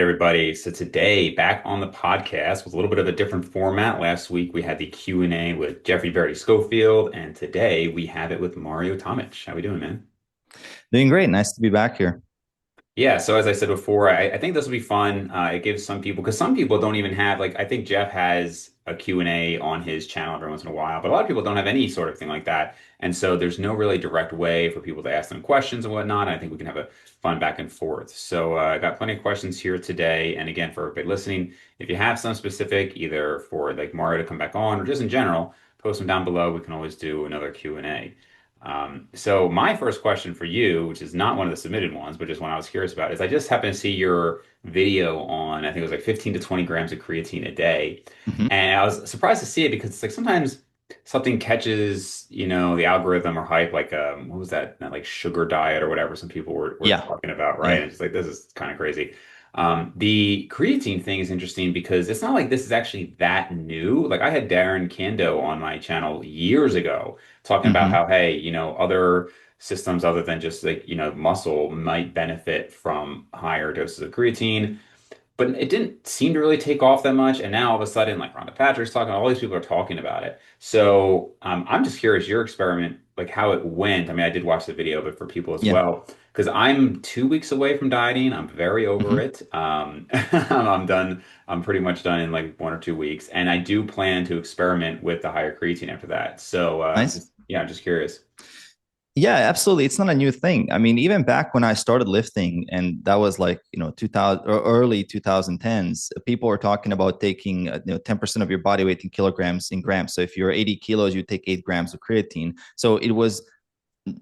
right, everybody. So today, back on the podcast with a little bit of a different format. Last week we had the Q&A with Jeffrey Berry Schofield, and today we have it with Mario Tomic. How we doing, man? Doing great. Nice to be back here. Yeah, so as I said before, I think this will be fun. It gives some people, because some people don't even have, like, I think Jeff has a Q&A on his channel every once in a while, but a lot of people don't have any sort of thing like that. And so there's no really direct way for people to ask them questions and whatnot. I think we can have a fun back and forth. So I got plenty of questions here today. And again, for everybody listening, if you have some specific, either for like Mario to come back on or just in general, post them down below. We can always do another Q&A. So my first question for you, which is not one of the submitted ones, but just one I was curious about, is I just happened to see your video on, I think it was like 15 to 20 grams of creatine a day. Mhm. And I was surprised to see it because it's like sometimes something catches, the algorithm or hype, like what was that like sugar diet or whatever some people were Yeah. talking about, right? Yeah. And it's like this is kind of crazy. The creatine thing is interesting because it's not like this is actually that new. Like I had Darren Kando on my channel years ago talking about hmm how, hey, other systems other than just like, muscle might benefit from higher doses of creatine. But it didn't seem to really take off that much. And now all of a sudden, like Rhonda Patrick's talking, all these people are talking about it. So I'm just curious, your experiment, like how it went. I mean, I did watch the video, but for people as Yeah. well, because I'm 2 weeks away from dieting. I'm very over hmm it. I'm done. I'm pretty much done in like 1 or 2 weeks. And I do plan to experiment with the higher creatine after that. So Nice. yeah, I'm just curious. Yeah, absolutely. It's not a new thing. I mean, even back when I started lifting, and that was like, 2000 or early 2010s, people were talking about taking, 10% of your body weight in kilograms in grams. So if you're 80 kilos, you take 8 grams of creatine. So it was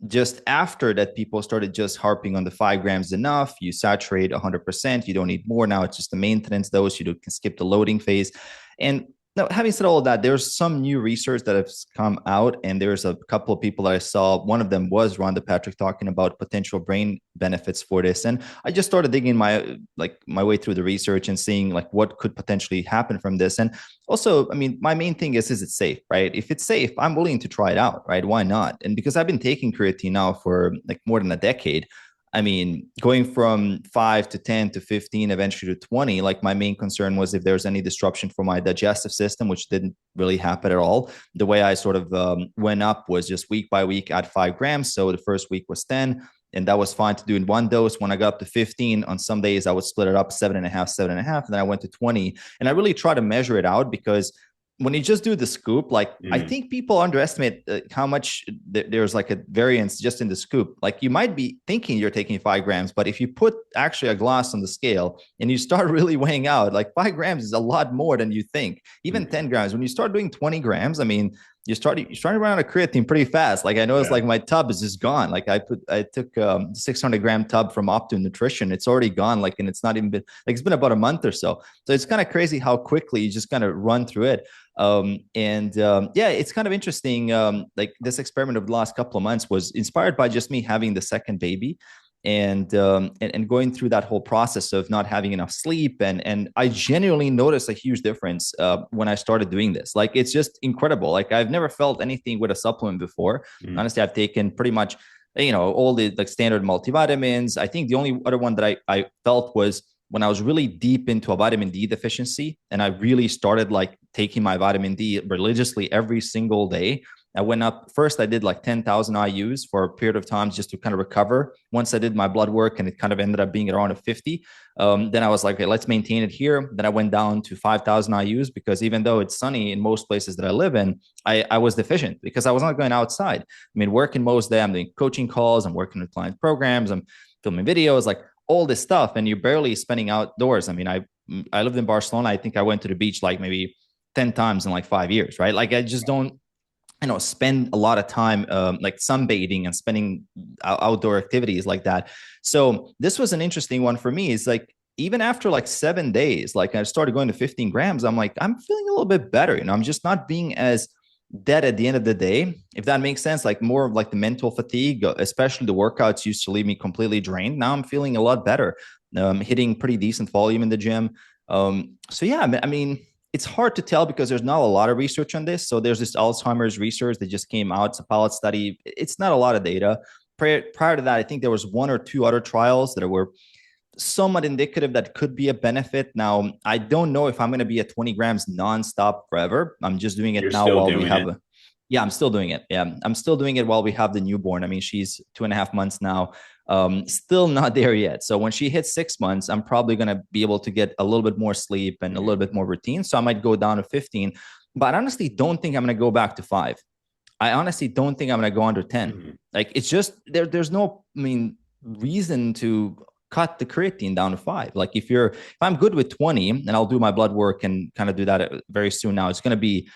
just after that people started just harping on the 5 grams enough. You saturate 100%, you don't need more. Now it's just the maintenance dose. You can skip the loading phase. And now, having said all of that, there's some new research that has come out, and there's a couple of people that I saw. One of them was Rhonda Patrick talking about potential brain benefits for this, and I just started digging my way through the research and seeing like what could potentially happen from this. And also, I mean, my main thing is it safe, right? If it's safe, I'm willing to try it out, right? Why not? And because I've been taking creatine now for like more than a decade, I mean, going from 5 to 10 to 15, eventually to 20, like my main concern was if there's any disruption for my digestive system, which didn't really happen at all. The way I sort of went up was just week by week at 5 grams. So the first week was 10, and that was fine to do in one dose. When I got up to 15, on some days I would split it up 7.5, 7.5, and then I went to 20. And I really try to measure it out because when you just do the scoop, like I Mm, think people underestimate how much there's like a variance just in the scoop. Like you might be thinking you're taking 5 grams, but if you put actually a glass on the scale and you start really weighing out, like 5 grams is a lot more than you think. Even mm, 10 grams. When you start doing 20 grams, I mean, you start to run out of creatine pretty fast. Like I noticed, yeah. like my tub is just gone. Like I took 600 gram tub from Optum Nutrition. It's already gone. Like, and it's not even been like it's been about a month or so. So it's kind of crazy how quickly you just kind of run through it. Yeah, it's kind of interesting. Like this experiment of the last couple of months was inspired by just me having the second baby, and going through that whole process of not having enough sleep, and I genuinely noticed a huge difference when I started doing this. Like it's just incredible. Like I've never felt anything with a supplement before. Mm, Honestly, I've taken pretty much all the like standard multivitamins. I think the only other one that I felt was when I was really deep into a vitamin D deficiency, and I really started like taking my vitamin D religiously every single day. I went up first, I did like 10,000 IUs for a period of time just to kind of recover. Once I did my blood work and it kind of ended up being around a 50, then I was like, okay, let's maintain it here. Then I went down to 5,000 IUs because even though it's sunny in most places that I live in, I was deficient because I was not going outside. I mean, working most day, I'm doing coaching calls, I'm working with client programs, I'm filming videos, like all this stuff, and you're barely spending outdoors. I mean, I lived in Barcelona. I think I went to the beach like maybe 10 times in like 5 years, right? Like I just don't spend a lot of time like sunbathing and spending outdoor activities like that. So this was an interesting one for me. It's like even after like 7 days, like I started going to 15 grams, I'm like, I'm feeling a little bit better. I'm just not being as dead at the end of the day, if that makes sense. Like more of like the mental fatigue, especially the workouts used to leave me completely drained. Now I'm feeling a lot better, hitting pretty decent volume in the gym. So yeah, I mean, it's hard to tell because there's not a lot of research on this. So there's this Alzheimer's research that just came out. It's a pilot study. It's not a lot of data. Prior to that, I think there was one or two other trials that were somewhat indicative that could be a benefit. Now, I don't know if I'm going to be at 20 grams nonstop forever. I'm just doing it You're now still while we doing have it. a, yeah, I'm still doing it. Yeah, I'm still doing it while we have the newborn. I mean, she's 2.5 months now. Still not there yet. So when she hits 6 months, I'm probably going to be able to get a little bit more sleep and a little Mhm. bit more routine. So I might go down to 15, but I honestly don't think I'm going to go back to 5. I honestly don't think I'm going to go under 10. Mhm. Like it's just there's no, I mean, reason to cut the creatine down to 5. Like if I'm good with 20, and I'll do my blood work and kind of do that very soon now, it's going to be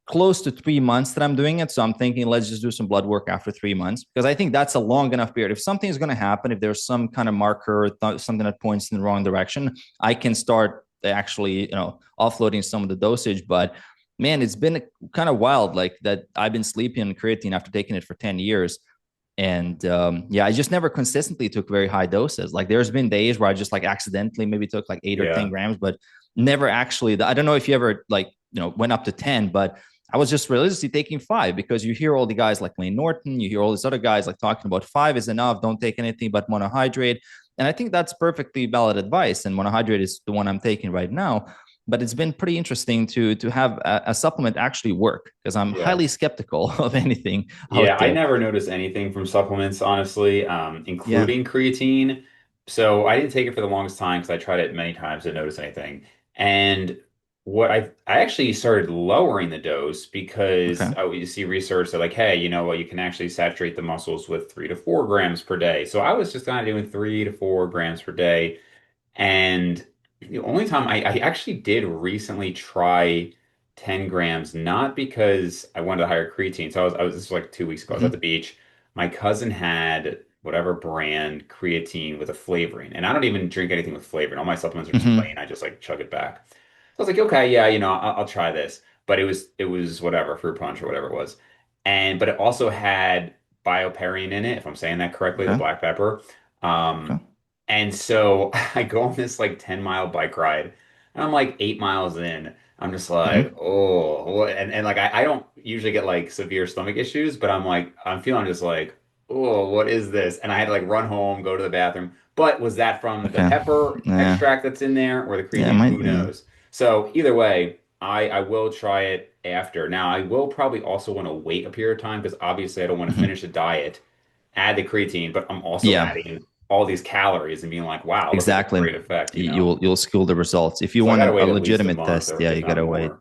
close to 3 months that I'm doing it. So I'm thinking, let's just do some blood work after 3 months, because I think that's a long enough period. If something is going to happen, if there's some kind of marker, something that points in the wrong direction, I can start actually, offloading some of the dosage. But man, it's been kind of wild, like that. I've been sleeping on creatine after taking it for 10 years. And yeah, I just never consistently took very high doses. Like there's been days where I just like accidentally maybe took like 8 or 10 Yeah. grams, but never actually. I don't know if you ever like went up to 10, but I was just religiously taking 5, because you hear all the guys like Lane Norton, you hear all these other guys like talking about 5 is enough, don't take anything but monohydrate. And I think that's perfectly valid advice. And monohydrate is the one I'm taking right now. But it's been pretty interesting to have a supplement actually work, because I'm Yeah. highly skeptical of anything Yeah, out I there. never noticed anything from supplements, honestly, Yeah. including creatine. So I didn't take it for the longest time because I tried it many times to notice anything. And what I actually started lowering the dose because Okay. you see research that like, hey, you know what, you can actually saturate the muscles with 3 to 4 grams per day. So I was just kind of doing 3 to 4 grams per day. And the only time I actually did recently try 10 grams, not because I wanted a higher creatine. So this was like 2 weeks ago. I was at the Mm-hmm. beach. My cousin had whatever brand creatine with a flavoring. And I don't even drink anything with flavoring. All my supplements are just Mm-hmm. plain. I just like chug it back. So I was like, okay, yeah, I'll try this. But it was whatever, fruit punch or whatever it was. But it also had bioperine in it, if I'm saying that correctly, the Okay. black pepper. Okay. Um, and so I go on this like 10-mile bike ride, and I'm like 8 miles in. I'm just like, Mm-hmm. oh, and like I don't usually get like severe stomach issues, but I'm feeling just like, oh, what is this? And I had to like run home, go to the bathroom. But was that from the Okay. pepper Yeah. extract that's in there or the Yeah, it creatine? might Who be. knows? So either way, I will try it after. Now I will probably also want to wait a period of time because obviously I don't want to Mm-hmm. finish a diet, add the creatine, but I'm also Yeah, adding all these calories and being like, wow, look at this exactly. great effect, You'll school the results. If you So I want gotta a wait at least a legitimate month test, or yeah, if you not gotta wait. more.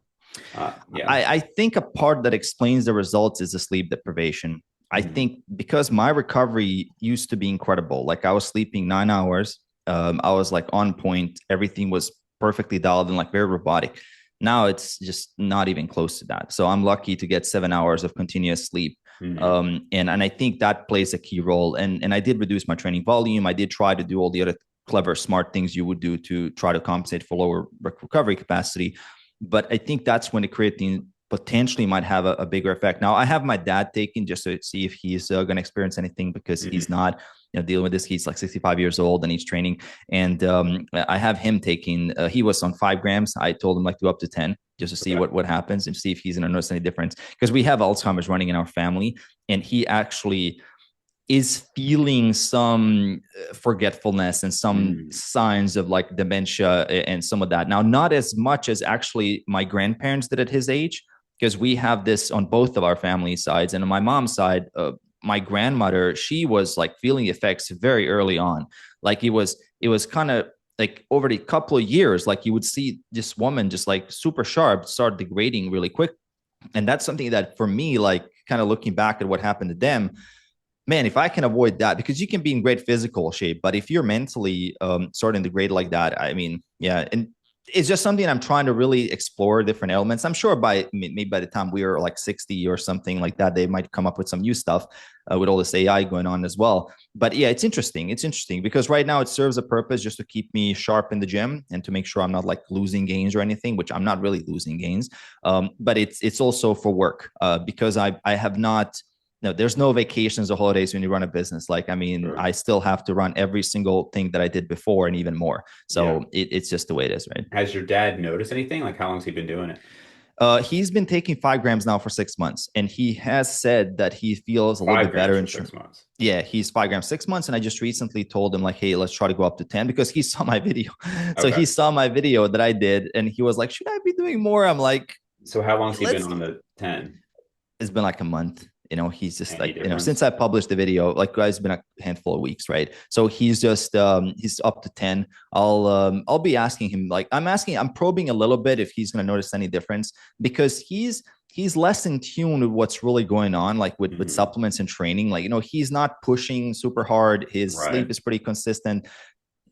Yeah. I think a part that explains the results is the sleep deprivation. I Mhm. think because my recovery used to be incredible. Like I was sleeping 9 hours. I was like on point. Everything was perfectly dialed and like very robotic. Now it's just not even close to that. So I'm lucky to get 7 hours of continuous sleep. Mhm. And I think that plays a key role. And I did reduce my training volume. I did try to do all the other clever, smart things you would do to try to compensate for lower recovery capacity. But I think that's when the creatine potentially might have a bigger effect. Now, I have my dad taking just to see if he's going to experience anything, because he's Mhm. not dealing with this. He's like 65 years old and he's training. And I have him taking, he was on 5 grams. I told him like do up to 10 just to see Okay. what happens and see if he's going to notice any difference. Because we have Alzheimer's running in our family. And he actually is feeling some forgetfulness and some Mhm. signs of like dementia and some of that. Now, not as much as actually my grandparents did at his age, because we have this on both of our family sides. And on my mom's side, my grandmother, she was like feeling the effects very early on. Like it was kind of like over the couple of years, like you would see this woman just like super sharp start degrading really quick. And that's something that for me, like kind of looking back at what happened to them, man, if I can avoid that, because you can be in great physical shape, but if you're mentally starting to degrade like that, I mean, yeah, and it's just something I'm trying to really explore different elements. I'm sure by maybe by the time we are like 60 or something like that, they might come up with some new stuff with all this AI going on as well. But yeah, it's interesting. It's interesting because right now it serves a purpose just to keep me sharp in the gym and to make sure I'm not like losing gains or anything, which I'm not really losing gains. But it's also for work because I have not, no, there's no vacations or holidays when you run a business. Like, I mean, Sure. I still have to run every single thing that I did before and even more. Yeah. So it's just the way it is, right? Has your dad noticed anything? Like how long's he been doing it? He's been taking 5 grams now for 6 months, and he has said that he feels a little Five bit grams better for in. 6 months. Yeah, he's 5 grams 6 months, and I just recently told him like, hey, let's try to go up to 10 because he saw my video. So Okay. he saw my video that I did, and he was like, should I be doing more? I'm like, So how long's he been let's. on the 10? It's been like a month. He's just Any like, difference? since I published the video, like it's been a handful of weeks, right? So he's up to 10. I'll be asking him, like, I'm probing a little bit if he's gonna notice any difference, because he's less in tune with what's really going on, like with Hmm. supplements and training. Like, he's not pushing super hard. His sleep Right. is pretty consistent.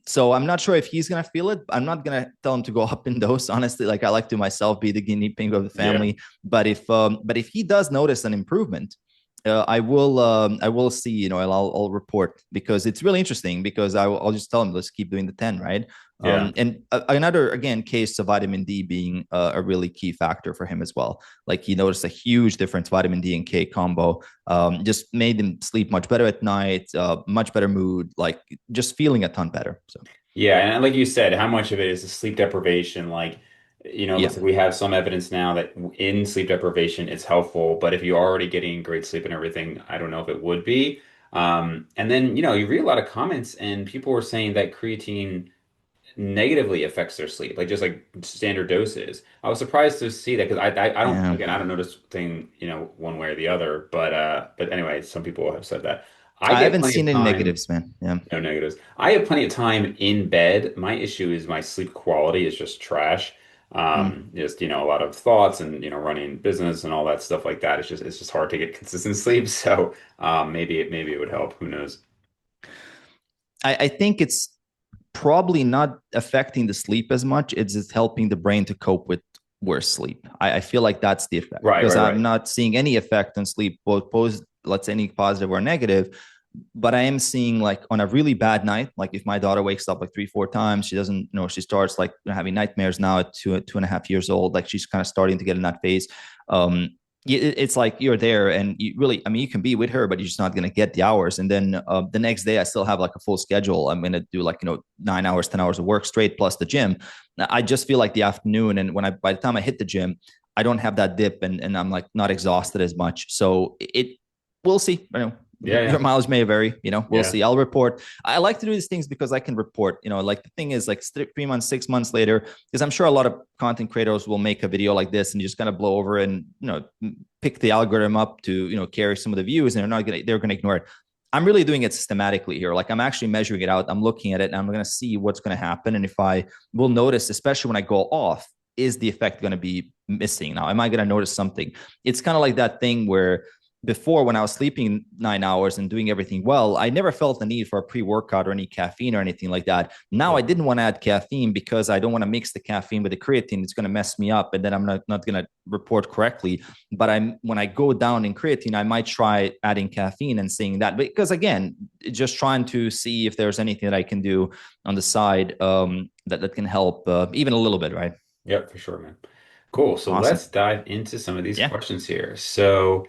So I'm not sure if he's gonna feel it. I'm not gonna tell him to go up in dose. Honestly, like I like to myself be the guinea pig of the Yeah. family. But if he does notice an improvement, I will see. I'll report, because it's really interesting. Because I'll just tell him, let's keep doing the 10, right? Yeah. And another, again, case of vitamin D being a really key factor for him as well. Like, he noticed a huge difference. Vitamin D and K combo just made him sleep much better at night, much better mood, like just feeling a ton better. So Yeah, and like you said, how much of it is the sleep deprivation? Like, it yeah, looks like we have some evidence now that in sleep deprivation it's helpful, but if you're already getting great sleep and everything, I don't know if it would be. And then, you read a lot of comments and people were saying that creatine negatively affects their sleep, like just like standard doses. I was surprised to see that because I don't, yeah. again, I don't know this thing, one way or the other, but anyway, some people have said that. I I get haven't plenty of seen any time. negatives, man. Yeah. No negatives. I have plenty of time in bed. My issue is my sleep quality is just trash. Mm. Just, a lot of thoughts and, running business and all that stuff like that. It's just hard to get consistent sleep. So, maybe it would help. Who knows? I think it's probably not affecting the sleep as much. It's just helping the brain to cope with worse sleep. I feel like that's the effect, Right, because right, I'm right. not seeing any effect on sleep, both let's say any positive or negative. But I am seeing, like, on a really bad night, like if my daughter wakes up like 3, 4 times, she doesn't know, she starts like having nightmares now at 2.5 years old. Like, she's kind of starting to get in that phase. Um, it's like you're there, and you really, I mean, you can be with her, but you're just not going to get the hours. And then the next day, I still have like a full schedule. I'm going to do, like, 9 hours, 10 hours of work straight plus the gym. I just feel like the afternoon, and by the time I hit the gym, I don't have that dip, and I'm like not exhausted as much. So we'll see. Yeah, Your yeah, mileage may vary. We'll yeah. see. I'll report. I like to do these things because I can report. Like, the thing is, like, 3 months, 6 months later, because I'm sure a lot of content creators will make a video like this and just kind of blow over and pick the algorithm up to carry some of the views, and they're gonna ignore it. I'm really doing it systematically here. Like, I'm actually measuring it out. I'm looking at it, and I'm gonna see what's gonna happen, and if I will notice, especially when I go off, is the effect going to be missing now? Am I going to notice something? It's kind of like that thing where before, when I was sleeping 9 hours and doing everything well, I never felt the need for a pre-workout or any caffeine or anything like that. Now I Yeah. didn't want to add caffeine because I don't want to mix the caffeine with the creatine. It's going to mess me up, and then I'm not going to report correctly. But when I go down in creatine, I might try adding caffeine and seeing that, because again, just trying to see if there's anything that I can do on the side, that can help, even a little bit, right? Yep, for sure, man. Cool. So Awesome. let's dive into some of these Yeah. questions here. So,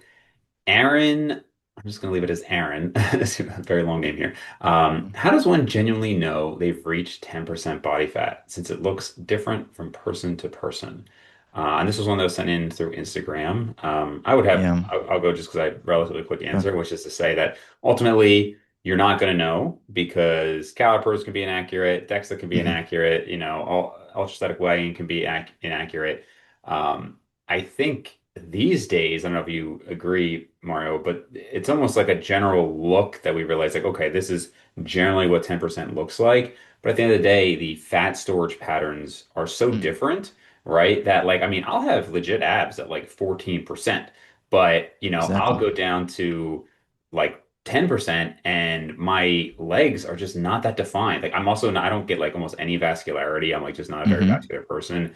Aaron, I'm just going to leave it as Aaron. It's a very long name here. How does one genuinely know they've reached 10% body fat since it looks different from person to person? And this was one that was sent in through Instagram. Yeah. I'll go just because I have a relatively quick Sure. answer, which is to say that ultimately you're not going to know because calipers can be inaccurate, DEXA can be Hmm. inaccurate, all ultrastatic weighing can be inaccurate. I think these days, I don't know if you agree, Mario, but it's almost like a general look that we realize, like, okay, this is generally what 10% looks like. But at the end of the day, the fat storage patterns are so Mm. different, right? That, like, I mean, I'll have legit abs at like 14%, but, I'll Exactly. go down to like 10% and my legs are just not that defined. Like, I'm also not, I don't get like almost any vascularity. I'm like just not a very Hmm. vascular person.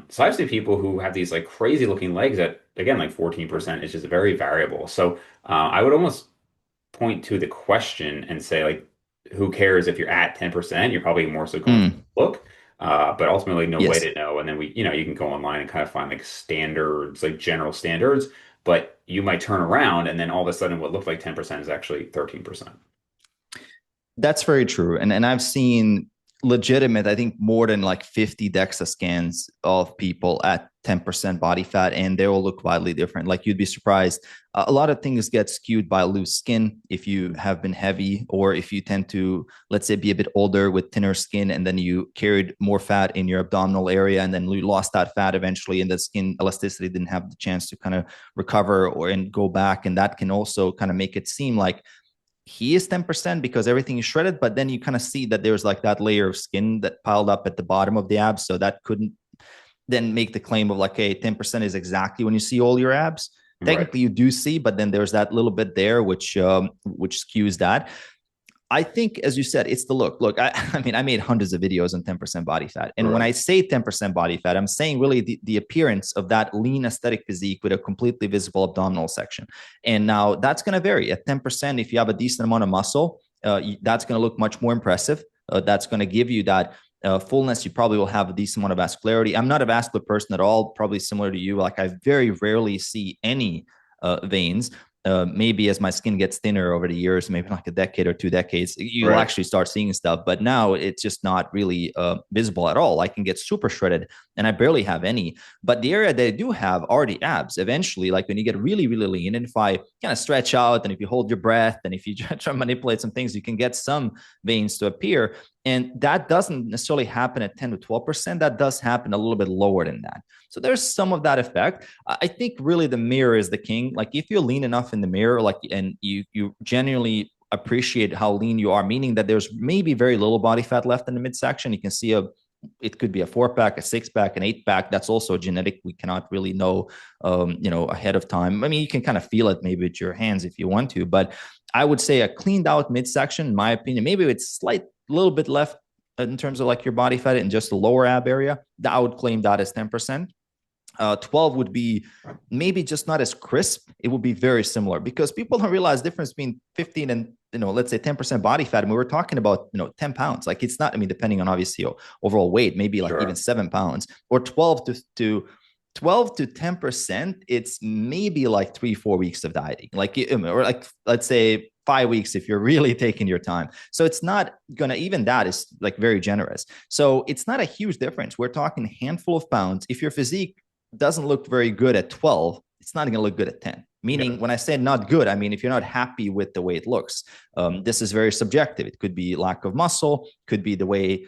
So I've seen people who have these like crazy looking legs at, again, like 14%. It's just very variable. So I would almost point to the question and say, like, who cares if you're at 10%? You're probably more so going for Mm. the look. But ultimately, no way Yes. to know. And then you can go online and kind of find like standards, like general standards, but you might turn around and then all of a sudden what looked like 10% is actually 13%. That's very true. And I've seen legitimate, I think, more than like 50 DEXA scans of people at 10% body fat, and they all look wildly different. Like you'd be surprised. A lot of things get skewed by loose skin if you have been heavy, or if you tend to, let's say, be a bit older with thinner skin, and then you carried more fat in your abdominal area, and then you lost that fat eventually, and the skin elasticity didn't have the chance to kind of recover or and go back. And that can also kind of make it seem like he is 10% because everything is shredded, but then you kind of see that there's like that layer of skin that piled up at the bottom of the abs. So that couldn't then make the claim of like, hey, 10% is exactly when you see all your abs. Right. Technically, you do see, but then there's that little bit there which skews that. I think, as you said, it's the look. Look, I mean, I made hundreds of videos on 10% body fat. And when Sure. I say 10% body fat, I'm saying really the appearance of that lean aesthetic physique with a completely visible abdominal section. And now that's going to vary. At 10%, if you have a decent amount of muscle, that's going to look much more impressive. That's going to give you that fullness. You probably will have a decent amount of vascularity. I'm not a vascular person at all, probably similar to you. Like I very rarely see any veins. Maybe as my skin gets thinner over the years, maybe like a decade or 2 decades, you'll Right. actually start seeing stuff. But now it's just not really visible at all. I can get super shredded and I barely have any. But the area that I do have are the abs. Eventually, like when you get really, really lean, and if I kind of stretch out and if you hold your breath and if you try to manipulate some things, you can get some veins to appear. And that doesn't necessarily happen at 10 to 12%. That does happen a little bit lower than that. So there's some of that effect. I think really the mirror is the king. Like if you're lean enough in the mirror, like, and you genuinely appreciate how lean you are, meaning that there's maybe very little body fat left in the midsection. You can see it could be a 4-pack, a 6-pack, an 8-pack. That's also genetic. We cannot really know, ahead of time. I mean, you can kind of feel it maybe with your hands if you want to, but I would say a cleaned out midsection, in my opinion, maybe it's slight little bit left in terms of like your body fat in just the lower ab area. I would claim that as 10%. 12 would be maybe just not as crisp. It would be very similar because people don't realize the difference between 15 and let's say 10% body fat. And we were talking about 10 pounds. Like it's not. I mean, depending on obviously your overall weight, maybe like even Sure. 7 pounds or 12 to 10%. It's maybe like 3-4 weeks of dieting, like or like let's say 5 weeks if you're really taking your time. So it's not gonna, even that is like very generous. So it's not a huge difference. We're talking a handful of pounds. If your physique doesn't look very good at 12, it's not going to look good at 10. Yeah. Meaning, when I say not good, I mean if you're not happy with the way it looks. This is very subjective. It could be lack of muscle, could be the way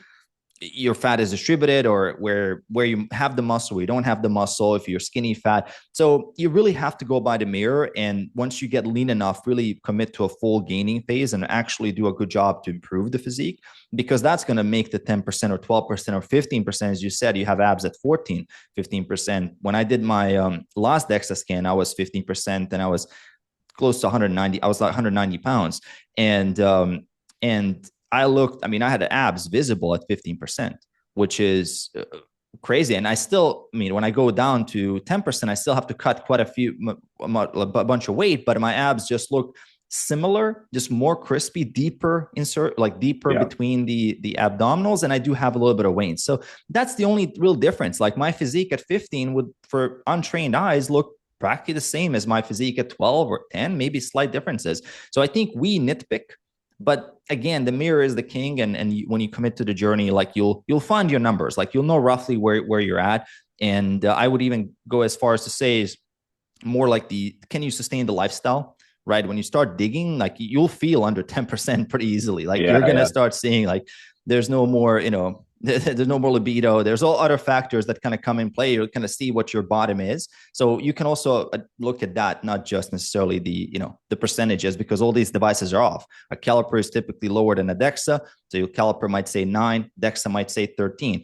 your fat is distributed, or where you have the muscle, you don't have the muscle, if you're skinny fat. So you really have to go by the mirror, and once you get lean enough, really commit to a full gaining phase and actually do a good job to improve the physique, because that's going to make the 10% or 12% or 15%. As you said, you have abs at 14, 15%. When I did my last DEXA scan, I was 15% and I was close to 190. I was like 190 pounds. And I looked, I mean, I had abs visible at 15%, which is crazy. And I still, I mean, when I go down to 10%, I still have to cut quite a bunch of weight, but my abs just look similar, just more crispy, deeper insert, like deeper Yeah. between the abdominals. And I do have a little bit of weight. So that's the only real difference. Like my physique at 15 would, for untrained eyes, look practically the same as my physique at 12 or 10, maybe slight differences. So I think we nitpick, but again, the mirror is the king, and when you commit to the journey, like you'll find your numbers, like you'll know roughly where you're at. And I would even go as far as to say is more like the, can you sustain the lifestyle, right? When you start digging, like you'll feel under 10% pretty easily. Like Yeah. you're gonna Yeah. start seeing like there's no more, there's no more libido. There's all other factors that kind of come in play. You kind of see what your bottom is. So you can also look at that, not just necessarily the percentages, because all these devices are off. A caliper is typically lower than a DEXA. So your caliper might say 9, DEXA might say 13.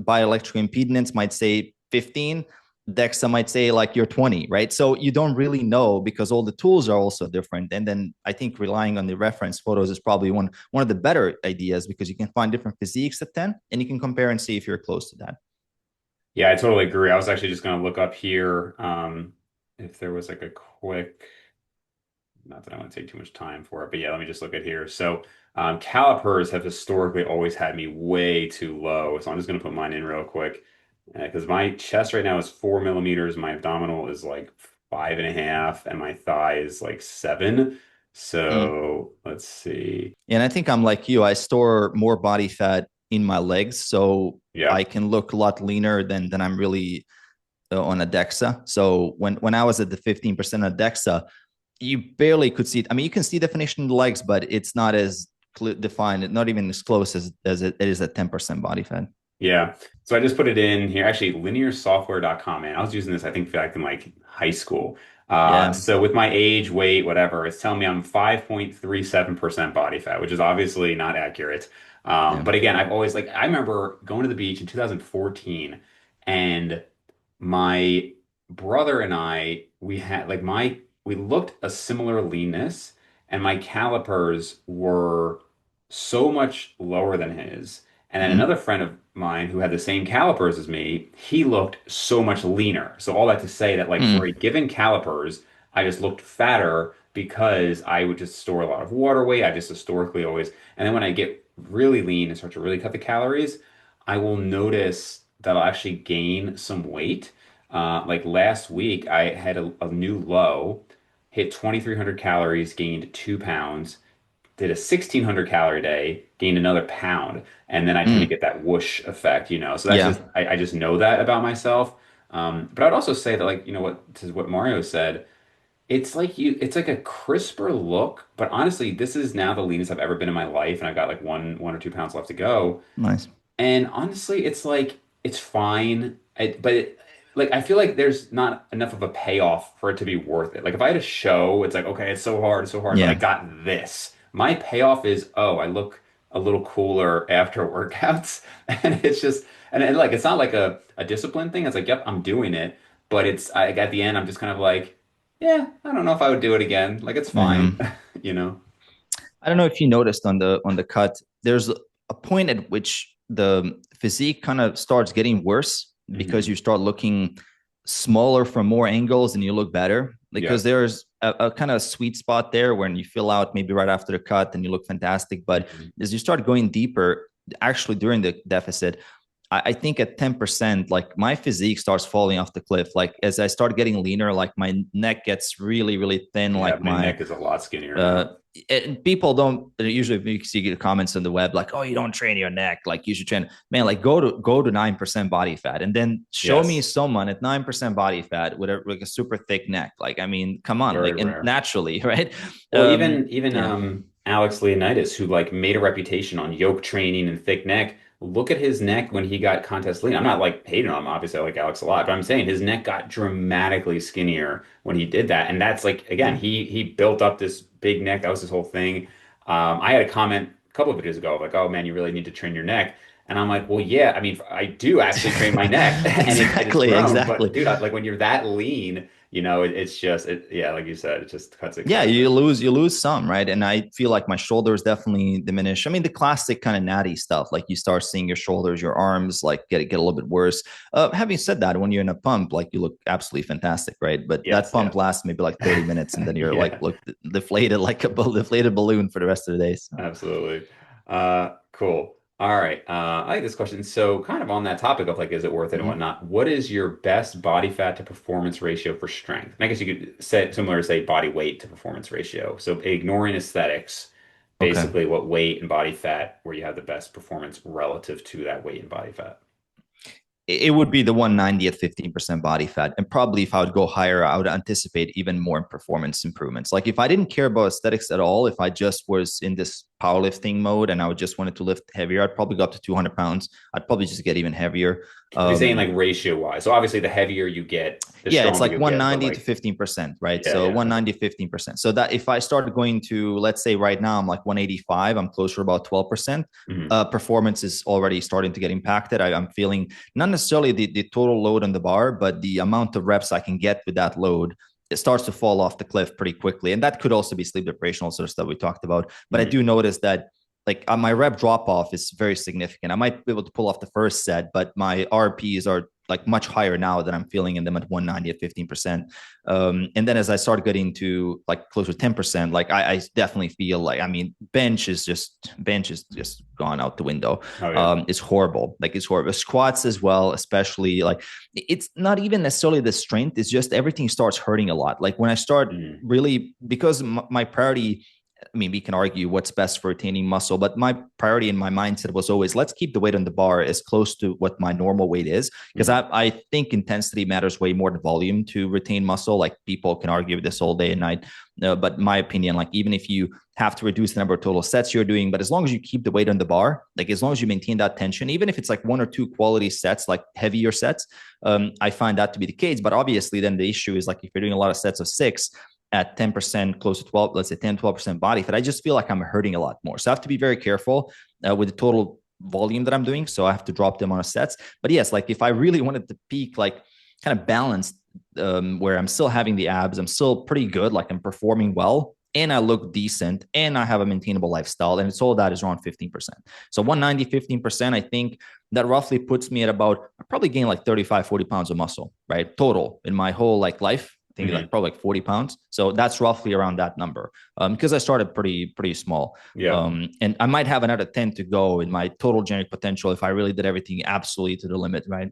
Bioelectrical impedance might say 15. DEXA might say like you're 20, right? So you don't really know because all the tools are also different. And then I think relying on the reference photos is probably one of the better ideas, because you can find different physiques at 10 and you can compare and see if you're close to that. Yeah, I totally agree. I was actually just going to look up here if there was like a quick, not that I want to take too much time for it, but yeah, let me just look at here. So calipers have historically always had me way too low. So I'm just going to put mine in real quick because my chest right now is 4 millimeters. My abdominal is like 5.5, and my thigh is like 7. Mm. So let's see. And I think I'm like you. I store more body fat in my legs, so Yeah. I can look a lot leaner than I'm really on a DEXA. So when I was at the 15% of DEXA, you barely could see it. I mean, you can see definition in the legs, but it's not as defined, not even as close as it is at 10% body fat. Yeah. So I just put it in here. Actually, linearsoftware.com, man. I was using this, I think, back in like high school. Yeah, So with my age, weight, whatever, it's telling me I'm 5.37% body fat, which is obviously not accurate. yeah. But again, I've always like I remember going to the beach in 2014 and my brother and I, we had like we looked a similar leanness and my calipers were so much lower than his. And then Mm-hmm. another friend of mine who had the same calipers as me, he looked so much leaner. So all that to say that like for a Mm, given calipers, I just looked fatter because I would just store a lot of water weight. I just historically always, and then when I get really lean and start to really cut the calories, I will notice that I'll actually gain some weight. Like last week, I had a new low, hit 2,300 calories, gained 2 pounds, did a 1,600 calorie day, gained another pound, and then I tend to mm, get that whoosh effect, you know. So that's yeah, just I just know that about myself. But I'd also say that like you know what to what Mario said, it's like a crisper look. But honestly, this is now the leanest I've ever been in my life, and I've got like one or 2 pounds left to go. nice. And honestly, it's like it's fine, like I feel like there's not enough of a payoff for it to be worth it. Like if I had a show, it's like okay, it's so hard, but I Yeah. got this. My payoff is oh, I look a little cooler after workouts, and it's just and like it's not like a discipline thing. It's like yep, I'm doing it, but it's I, at the end, I'm just kind of like yeah, I don't know if I would do it again. Like it's fine, Hmm. you know. I don't know if you noticed on the cut, there's a point at which the physique kind of starts getting worse because Hmm. you start looking smaller from more angles and you look better. Because Yes. there's a kind of sweet spot there when you fill out maybe right after the cut and you look fantastic. But Mhm. as you start going deeper, actually during the deficit, I think at 10%, like my physique starts falling off the cliff. Like as I start getting leaner, like my neck gets really, really thin. Yeah, Like my my neck is a lot skinnier uh, now. and people don't usually you see comments on the web like, oh, you don't train your neck, like you should train, man, like go to 9% body fat and then show me Yes, someone at 9% body fat with like a super thick neck. Like, I mean, come on, very like, and rare. naturally, right? Well, even Yeah, Alex Leonidas, who like made a reputation on yoke training and thick neck. Look at his neck when he got contest lean. I'm not like hating on him, obviously I like Alex a lot, but I'm saying his neck got dramatically skinnier when he did that. And that's like again, yeah, he built up this big neck. That was his whole thing. I had a comment a couple of videos ago like, "Oh man, you really need to train your neck." And I'm like, "Well, yeah, I mean, I do actually train my neck, and it's exactly, grown. But exactly. dude, like when you're that lean, you know, it's just yeah, like you said, it just cuts it Yeah, quite a bit." you lose some, right? And I feel like my shoulders definitely diminish. I mean, the classic kind of natty stuff, like you start seeing your shoulders, your arms, like get a little bit worse. Having said that, when you're in a pump, like you look absolutely fantastic, right? But that Yes, pump yeah. lasts maybe like 30 minutes, and then you're like, Yeah, look, deflated like a deflated balloon for the rest of the day. So, absolutely. Cool. All right. I like this question. So, kind of on that topic of like, is it worth it and mhm. whatnot? What is your best body fat to performance ratio for strength? And I guess you could say similar to say body weight to performance ratio. So, ignoring aesthetics, Okay. basically, what weight and body fat where you have the best performance relative to that weight and body fat. It would be the 190 at 15% body fat. And probably if I would go higher, I would anticipate even more performance improvements. Like if I didn't care about aesthetics at all, if I just was in this powerlifting mode and I would just wanted to lift heavier, I'd probably go up to 200 pounds. I'd probably just get even heavier. If you're saying Um, like ratio wise, so obviously the heavier you get, the yeah, it's stronger like you'll get. But 190 to like, 15%, right? yeah, So yeah, okay. 190, 15%. So that if I started going to, let's say right now, I'm like 185, I'm closer to about 12%. Mhm. Performance is already starting to get impacted. I'm feeling not necessarily the total load on the bar, but the amount of reps I can get with that load. It starts to fall off the cliff pretty quickly. And that could also be sleep deprivation, all sort of stuff we talked about. But I Mhm. do notice that like my rep drop off is very significant. I might be able to pull off the first set, but my RPs are like much higher now than I'm feeling in them at 190 at 15%. And then as I start getting to like closer to 10%, like I definitely feel like, I mean, bench is just gone out the window. Oh yeah. It's horrible. Like it's horrible. Squats as well, especially like it's not even necessarily the strength. It's just everything starts hurting a lot. Like when I start Mhm. really, because my priority I mean, we can argue what's best for retaining muscle, but my priority and my mindset was always let's keep the weight on the bar as close to what my normal weight is. Because Mhm. I think intensity matters way more than volume to retain muscle. Like people can argue this all day and night. But my opinion, like even if you have to reduce the number of total sets you're doing, but as long as you keep the weight on the bar, like as long as you maintain that tension, even if it's like one or two quality sets, like heavier sets, I find that to be the case. But obviously, then the issue is like if you're doing a lot of sets of six, at 10%, close to 12, let's say 10, 12% body fat, I just feel like I'm hurting a lot more. So I have to be very careful with the total volume that I'm doing. So I have to drop the amount of sets. But yes, like if I really wanted to peak, like kind of balanced, where I'm still having the abs, I'm still pretty good, like I'm performing well, and I look decent, and I have a maintainable lifestyle, and it's all that is around 15%. So 190, 15%, I think that roughly puts me at about, I probably gained like 35, 40 pounds of muscle, right? Total in my whole like life. I think like Mhm. probably like 40 pounds. So that's roughly around that number. Because I started pretty small. Yeah. And I might have another 10 to go in my total genetic potential if I really did everything absolutely to the limit, right?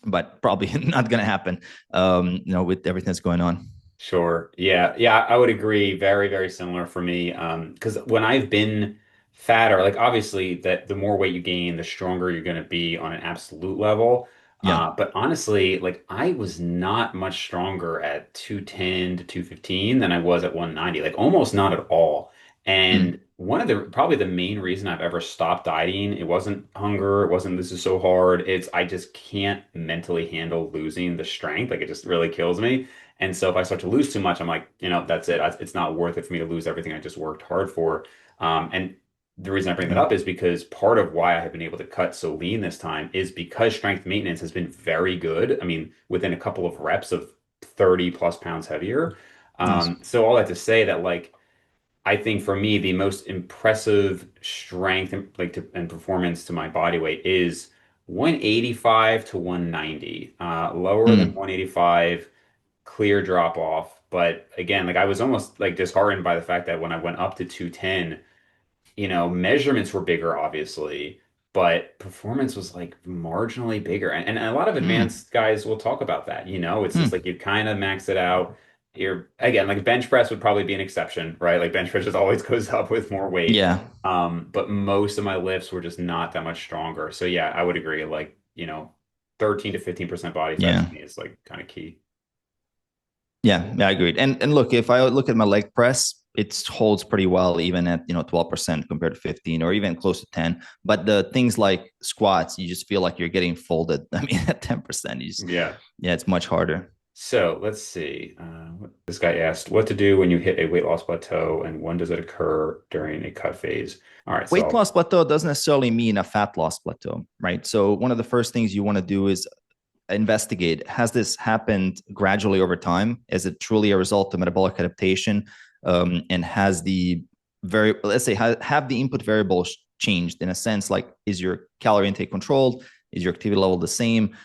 But probably not going to happen, with everything that's going on. Sure. Yeah. Yeah, I would agree. Very, very similar for me. Because when I've been fatter, like obviously that the more weight you gain, the stronger you're going to be on an absolute level. Yeah. But honestly, like I was not much stronger at 210 to 215 than I was at 190, like almost not at all. And Mm. one of the probably the main reason I've ever stopped dieting, it wasn't hunger, it wasn't this is so hard. It's I just can't mentally handle losing the strength. Like it just really kills me. And so if I start to lose too much, I'm like, that's it. It's not worth it for me to lose everything I just worked hard for. And the reason I bring that Yeah. up is because part of why I have been able to cut so lean this time is because strength maintenance has been very good. I mean, within a couple of reps of 30 plus pounds heavier. Nice. So all that to say that like I think for me, the most impressive strength and performance to my body weight is 185 to 190. Lower than Mm. 185, clear drop off. But again, like I was almost like disheartened by the fact that when I went up to 210, measurements were bigger, obviously, but performance was like marginally bigger. And a lot of Mm. advanced guys will talk about that. It's just like Mm. you kind of max it out. You're again, like bench press would probably be an exception, right? Like bench press just always goes up with more weight. Yeah. But most of my lifts were just not that much stronger. So yeah, I would agree. Like, 13 to 15% body fat Yeah. to me is like kind of key. Yeah, I agreed. And look, if I look at my leg press, it holds pretty well even at 12% compared to 15 or even close to 10. But the things like squats, you just feel like you're getting folded. I mean, at 10%, Yeah. yeah, it's much harder. So let's see. This guy asked what to do when you hit a weight loss plateau and when does it occur during a cut phase? All right, Weight so loss plateau doesn't necessarily mean a fat loss plateau, right? So one of the first things you want to do is investigate, has this happened gradually over time? Is it truly a result of metabolic adaptation? And has the let's say have the input variables changed in a sense, like is your calorie intake controlled, is your activity level the same,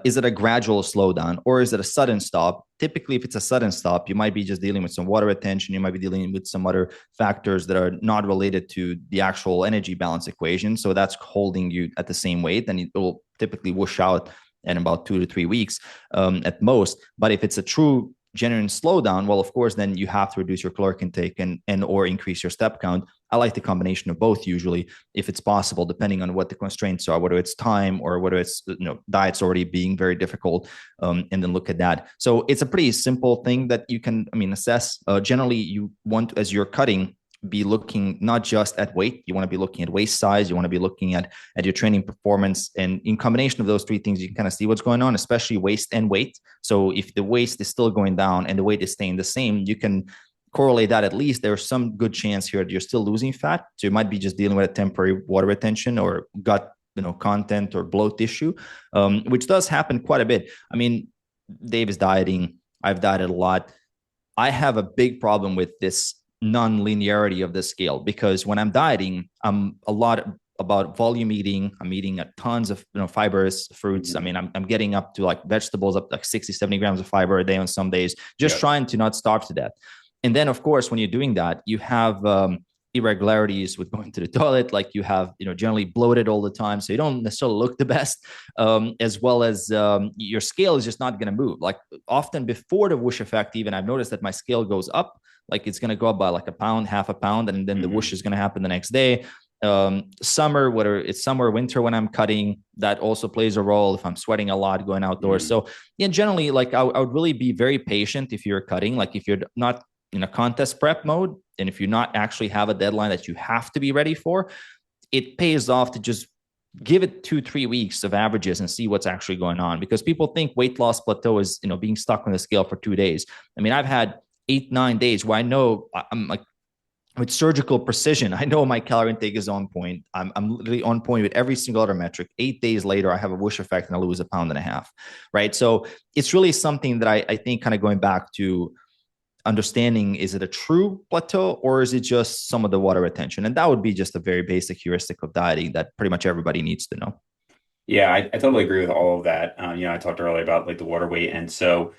is it a gradual slowdown or is it a sudden stop? Typically if it's a sudden stop, you might be just dealing with some water retention, you might be dealing with some other factors that are not related to the actual energy balance equation, so that's holding you at the same weight, and it will typically whoosh out in about 2 to 3 weeks at most. But if it's a true genuine slowdown, well, of course, then you have to reduce your caloric intake and or increase your step count. I like the combination of both usually, if it's possible, depending on what the constraints are, whether it's time or whether it's diet's already being very difficult, and then look at that. So it's a pretty simple thing that you can, assess. Generally, you want as you're cutting be looking not just at weight, you want to be looking at waist size, you want to be looking at your training performance, and in combination of those three things you can kind of see what's going on, especially waist and weight. So if the waist is still going down and the weight is staying the same, you can correlate that. At least there's some good chance here that you're still losing fat, so you might be just dealing with a temporary water retention or gut content or bloat issue, which does happen quite a bit. I mean, Dave is dieting, I've dieted a lot. I have a big problem with this non-linearity of the scale, because when I'm dieting, I'm a lot about volume eating. I'm eating a tons of fibrous fruits. I mhm. mean, I'm getting up to like vegetables up to like 60, 70 grams of fiber a day on some days, just Yeah. trying to not starve to death. And then, of course, when you're doing that, you have irregularities with going to the toilet, like you have generally bloated all the time, so you don't necessarily look the best, as well as your scale is just not going to move. Like often before the whoosh effect, even I've noticed that my scale goes up, like it's going to go up by like a pound, half a pound, and then the whoosh Hmm. is going to happen the next day. Summer, whether it's summer or winter when I'm cutting, that also plays a role if I'm sweating a lot going outdoors. Hmm. So yeah, generally, like I would really be very patient if you're cutting. Like if you're not in a contest prep mode, and if you not actually have a deadline that you have to be ready for, it pays off to just give it 2-3 weeks of averages and see what's actually going on, because people think weight loss plateau is being stuck on the scale for 2 days. I mean, I've had 8-9 days where I know I'm like with surgical precision, I know my calorie intake is on point. I'm literally on point with every single other metric. 8 days later, I have a whoosh effect and I lose a pound and a half, right? So it's really something that I think, kind of going back to understanding, is it a true plateau or is it just some of the water retention? And that would be just a very basic heuristic of dieting that pretty much everybody needs to know. Yeah, I totally agree with all of that. I talked earlier about like the water weight, and so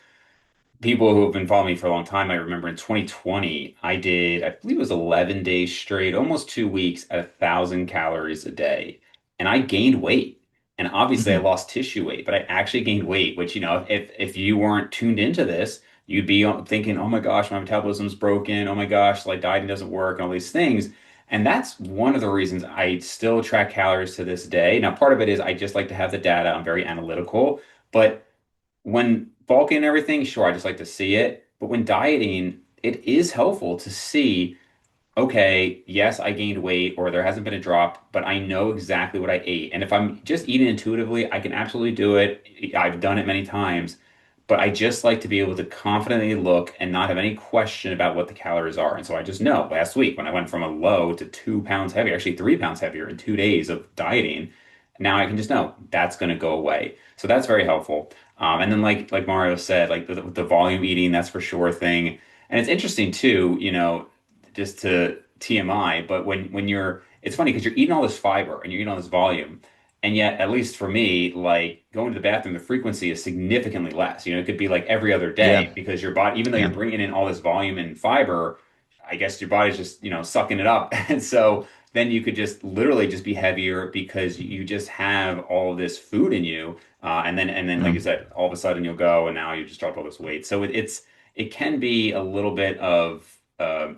people who have been following me for a long time, I remember in 2020, I did, I believe it was 11 days straight, almost 2 weeks at 1,000 calories a day. And I gained weight. And obviously I Mm-hmm. lost tissue weight, but I actually gained weight, which, if you weren't tuned into this, you'd be thinking, oh my gosh, my metabolism's broken. Oh my gosh, like dieting doesn't work and all these things. And that's one of the reasons I still track calories to this day. Now, part of it is I just like to have the data. I'm very analytical, but when bulking and everything, sure, I just like to see it. But when dieting, it is helpful to see, okay, yes, I gained weight or there hasn't been a drop, but I know exactly what I ate. And if I'm just eating intuitively, I can absolutely do it. I've done it many times, but I just like to be able to confidently look and not have any question about what the calories are. And so I just know last week when I went from a low to 2 pounds heavier, actually 3 pounds heavier in 2 days of dieting, now I can just know that's going to go away. So that's very helpful. And then like Mario said, like the volume eating, that's for sure a thing. And it's interesting too, just to TMI, but when it's funny because you're eating all this fiber and you're eating all this volume, and yet, at least for me, like going to the bathroom, the frequency is significantly less. It could be like every other day Yeah. because your body, even though you're Yeah. bringing in all this volume and fiber, I guess your body's just, sucking it up. And so then you could just literally just be heavier because you just have all of this food in you. And then, like Yeah. you said, all of a sudden you'll go and now you just dropped all this weight. So it can be a little bit of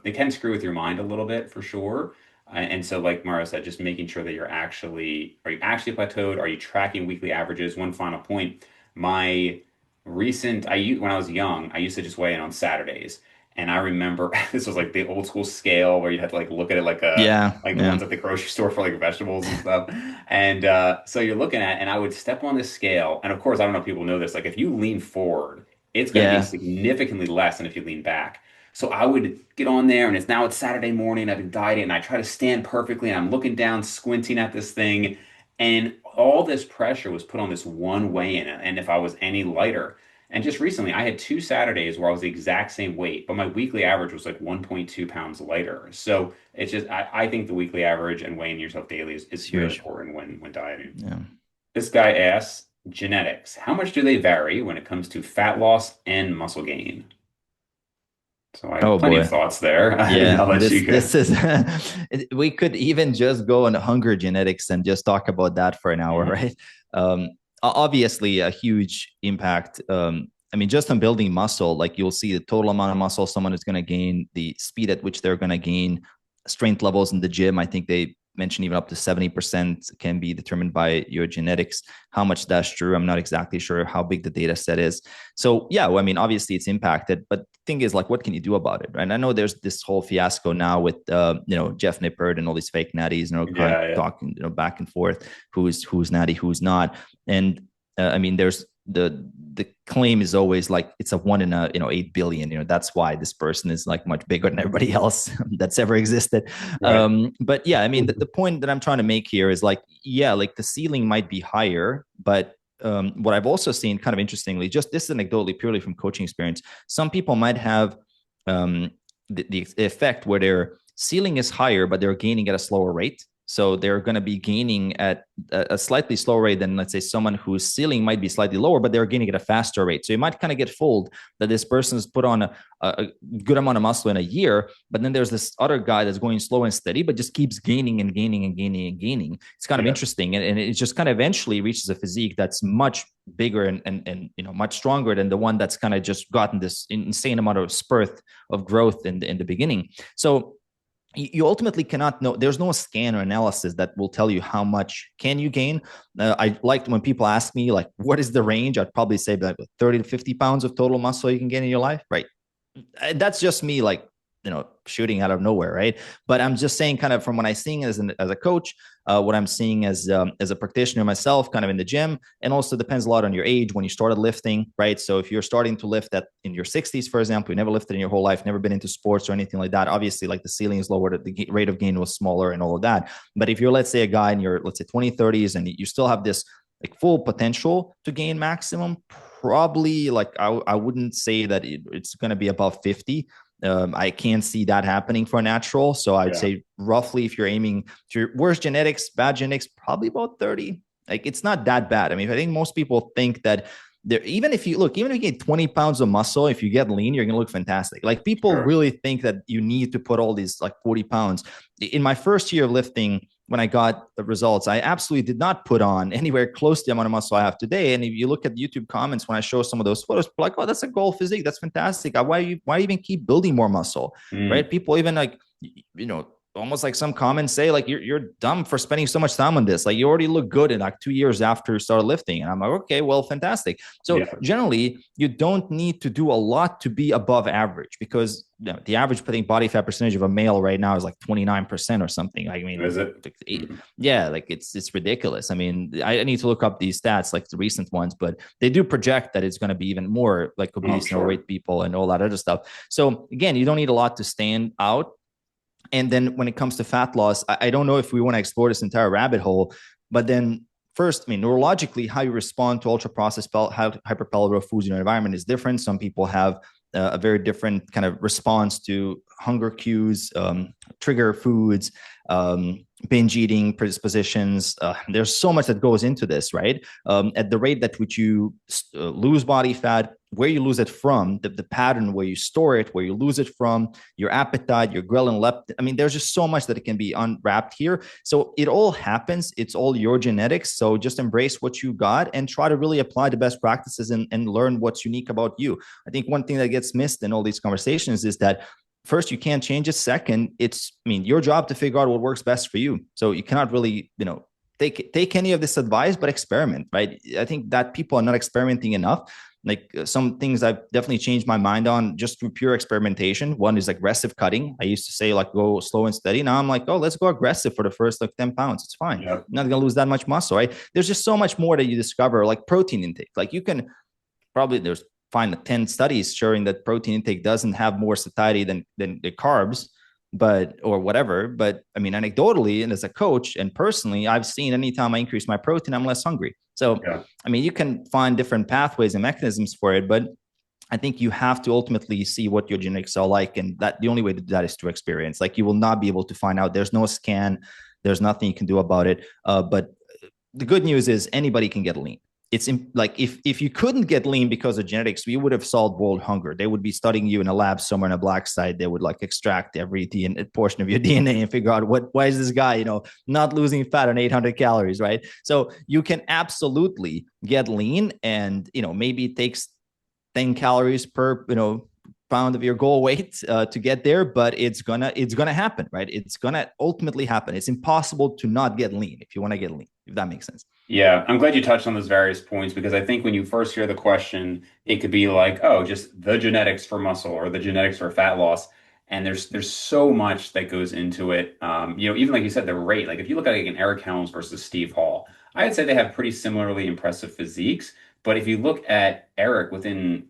it can screw with your mind a little bit for sure. And so, like Mario said, just making sure that are you actually plateaued? Are you tracking weekly averages? One final point, my when I was young, I used to just weigh in on Saturdays. And I remember this was like the old school scale where you'd have to like look at it Yeah. like the Yeah. ones at the grocery store for like vegetables and stuff. And so you're looking at, and I would step on this scale. And of course, I don't know if people know this, like if you lean forward, it's going to be Yeah. significantly less than if you lean back. So I would get on there, and it's Saturday morning. I've been dieting, and I try to stand perfectly, and I'm looking down, squinting at this thing, and all this pressure was put on this one weigh-in. And if I was any lighter, and just recently, I had 2 Saturdays where I was the exact same weight, but my weekly average was like 1.2 pounds lighter. So it's just I think the weekly average and weighing yourself daily is It's very huge. important when dieting. Yeah. This guy asks, genetics, how much do they vary when it comes to fat loss and muscle gain? So I have Oh plenty of boy. thoughts there. Yeah. I'll let This you go. this is we could even just go on hunger genetics and just talk about that for an hour, Mhm. right? Obviously a huge impact. I mean, just on building muscle, like you'll see the total amount of muscle someone is going to gain, the speed at which they're going to gain, strength levels in the gym. I think they mentioned even up to 70% can be determined by your genetics. How much that's true, I'm not exactly sure how big the data set is. So yeah, well, I mean, obviously it's impacted, but the thing is, like, what can you do about it, right? And I know there's this whole fiasco now with Jeff Nippert and all these fake natties, kind of Yeah, yeah. talking back and forth, who's natty, who's not. And I mean, there's the claim is always like it's a 1 in 8 billion. That's why this person is like much bigger than everybody else that's ever existed. Right. But yeah, I mean, the point that I'm trying to make here is like, yeah, like the ceiling might be higher, but what I've also seen, kind of interestingly, just this is anecdotally, purely from coaching experience, some people might have the effect where their ceiling is higher, but they're gaining at a slower rate. So they're going to be gaining at a slightly slower rate than, let's say, someone whose ceiling might be slightly lower, but they're gaining at a faster rate. So you might kind of get fooled that this person's put on a good amount of muscle in a year, but then there's this other guy that's going slow and steady, but just keeps gaining and gaining and gaining and gaining. It's kind of Yeah. interesting. And it just kind of eventually reaches a physique that's much bigger and much stronger than the one that's kind of just gotten this insane amount of spurt of growth in the beginning. So you ultimately cannot know. There's no scan or analysis that will tell you how much can you gain. I liked when people ask me like, what is the range? I'd probably say like 30 to 50 pounds of total muscle you can gain in your life, right? That's just me like, shooting out of nowhere, right? But I'm just saying, kind of from what I'm seeing as a coach, what I'm seeing as a practitioner myself, kind of in the gym, and also depends a lot on your age when you started lifting, right? So if you're starting to lift in your 60s, for example, you never lifted in your whole life, never been into sports or anything like that. Obviously, like the ceiling is lower, the rate of gain was smaller, and all of that. But if you're, let's say, a guy in your, let's say, 20, 30s, and you still have this like full potential to gain maximum, probably like I wouldn't say that it's going to be above 50. I can't see that happening for a natural. So I'd Yeah. say roughly, if you're aiming to your worst genetics, bad genetics, probably about 30. Like it's not that bad. I mean, I think most people think that there, even if you get 20 pounds of muscle, if you get lean, you're gonna look fantastic. Like people Sure. really think that you need to put all these like 40 pounds. In my first year of lifting, when I got the results, I absolutely did not put on anywhere close to the amount of muscle I have today. And if you look at the YouTube comments when I show some of those photos, people are like, "Oh, that's a goal physique. That's fantastic. Why even keep building more muscle?" Mm. Right? People even like, almost like some comments say like you're dumb for spending so much time on this. Like you already look good in like 2 years after you start lifting. And I'm like, okay, well, fantastic. So Yeah. generally, you don't need to do a lot to be above average, because the average, I think, body fat percentage of a male right now is like 29% or something. I mean, Is it? Mm. yeah, like it's ridiculous. I mean, I need to look up these stats, like the recent ones, but they do project that it's going to be even more like Oh, I'm obese and sure. overweight people and all that other stuff. So again, you don't need a lot to stand out. And then when it comes to fat loss, I don't know if we want to explore this entire rabbit hole, but then first, I mean, neurologically, how you respond to ultra processed hyperpalatable foods in your environment is different. Some people have a very different kind of response to hunger cues, trigger foods, binge eating predispositions. There's so much that goes into this, right? At the rate at which you lose body fat, where you lose it from, the pattern where you store it, where you lose it from, your appetite, your ghrelin leptin. I mean, there's just so much that it can be unwrapped here. So it all happens. It's all your genetics. So just embrace what you got and try to really apply the best practices and learn what's unique about you. I think one thing that gets missed in all these conversations is that first, you can't change it. Second, your job to figure out what works best for you. So you cannot really, take any of this advice, but experiment, right? I think that people are not experimenting enough. Like some things I've definitely changed my mind on just through pure experimentation. One is aggressive cutting. I used to say like go slow and steady. Now I'm like, oh, let's go aggressive for the first like 10 pounds. It's fine. I'm Yeah. not gonna lose that much muscle, right? There's just so much more that you discover, like protein intake. Like you can probably there's find 10 studies showing that protein intake doesn't have more satiety than the carbs, but or whatever. But I mean, anecdotally and as a coach and personally, I've seen anytime I increase my protein, I'm less hungry. So Yeah. I mean, you can find different pathways and mechanisms for it, but I think you have to ultimately see what your genetics are like, and that the only way to do that is through experience. Like you will not be able to find out. There's no scan. There's nothing you can do about it. But the good news is anybody can get lean. It's like if you couldn't get lean because of genetics, we would have solved world hunger. They would be studying you in a lab somewhere in a black site. They would like extract every DNA, portion of your DNA and figure out why is this guy, not losing fat on 800 calories, right? So you can absolutely get lean, and maybe it takes 10 calories per pound of your goal weight to get there, but it's gonna happen, right? It's gonna ultimately happen. It's impossible to not get lean if you want to get lean, if that makes sense. Yeah, I'm glad you touched on those various points because I think when you first hear the question, it could be like, oh, just the genetics for muscle or the genetics for fat loss. And there's so much that goes into it. Even like you said, the rate. Like if you look at like an Eric Helms versus Steve Hall, I'd say they have pretty similarly impressive physiques. But if you look at Eric within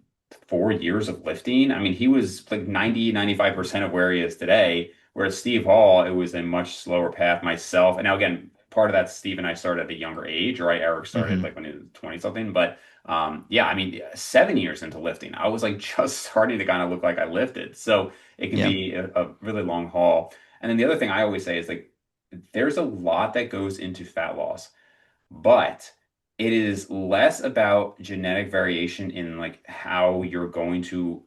4 years of lifting, I mean, he was like 90, 95% of where he is today. Whereas Steve Hall, it was a much slower path myself. And now again, part of that Steve and I started at a younger age, right? Eric started Mm-hmm. like when he was 20 something. But yeah, I mean, 7 years into lifting, I was like just starting to kind of look like I lifted. So it can Yeah. be a really long haul. And then the other thing I always say is like there's a lot that goes into fat loss, but it is less about genetic variation in like how you're going to,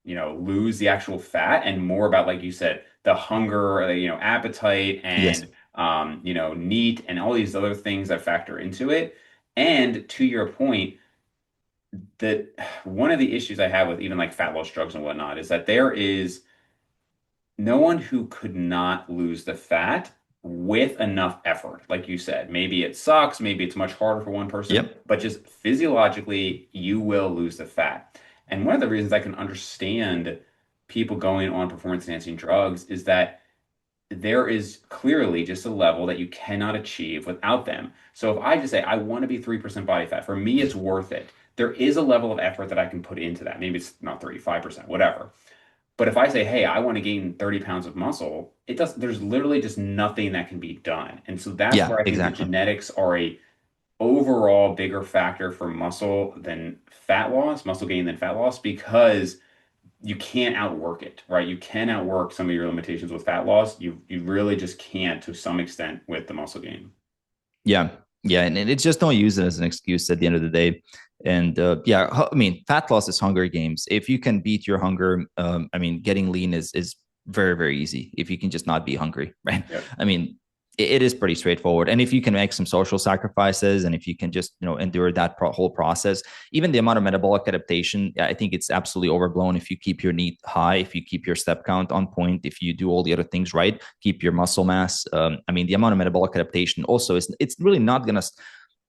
lose the actual fat, and more about, like you said, the hunger, appetite, Yes. and NEAT, and all these other things that factor into it. And to your point, that one of the issues I have with even like fat loss drugs and whatnot is that there is no one who could not lose the fat with enough effort. Like you said, maybe it sucks, maybe it's much harder for one person, Yep. but just physiologically, you will lose the fat. And one of the reasons I can understand people going on performance enhancing drugs is that there is clearly just a level that you cannot achieve without them. So if I just say, I want to be 3% body fat, for me, it's worth it. There is a level of effort that I can put into that. Maybe it's not 35%, whatever. But if I say, hey, I want to gain 30 pounds of muscle, there's literally just nothing that can be done. And so that's Yeah, where I think the exactly. genetics are a overall bigger factor for muscle than fat loss, muscle gain than fat loss, because you can't outwork it, right? You can outwork some of your limitations with fat loss. You really just can't to some extent with the muscle gain. Yeah. Yeah. And it's just don't use it as an excuse at the end of the day. And yeah, I mean, fat loss is Hunger Games. If you can beat your hunger, I mean, getting lean is very, very easy if you can just not be hungry, right? Yep. I mean, it is pretty straightforward. And if you can make some social sacrifices and if you can just, endure that whole process, even the amount of metabolic adaptation, I think it's absolutely overblown. If you keep your NEAT high, if you keep your step count on point, if you do all the other things right, keep your muscle mass. I mean, the amount of metabolic adaptation also is, it's really not going to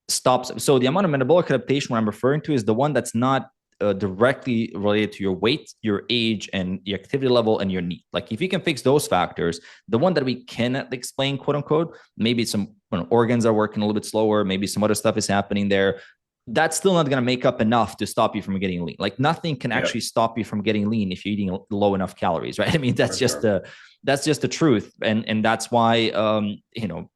stop. So the amount of metabolic adaptation what I'm referring to is the one that's not directly related to your weight, your age, and your activity level and your NEAT. Like if you can fix those factors, the one that we cannot explain, quote unquote, maybe some organs are working a little bit slower, maybe some other stuff is happening there. That's still not going to make up enough to stop you from getting lean. Like nothing can actually Yep. stop you from getting lean if you're eating low enough calories, right? I mean, For sure. that's just the truth, and that's why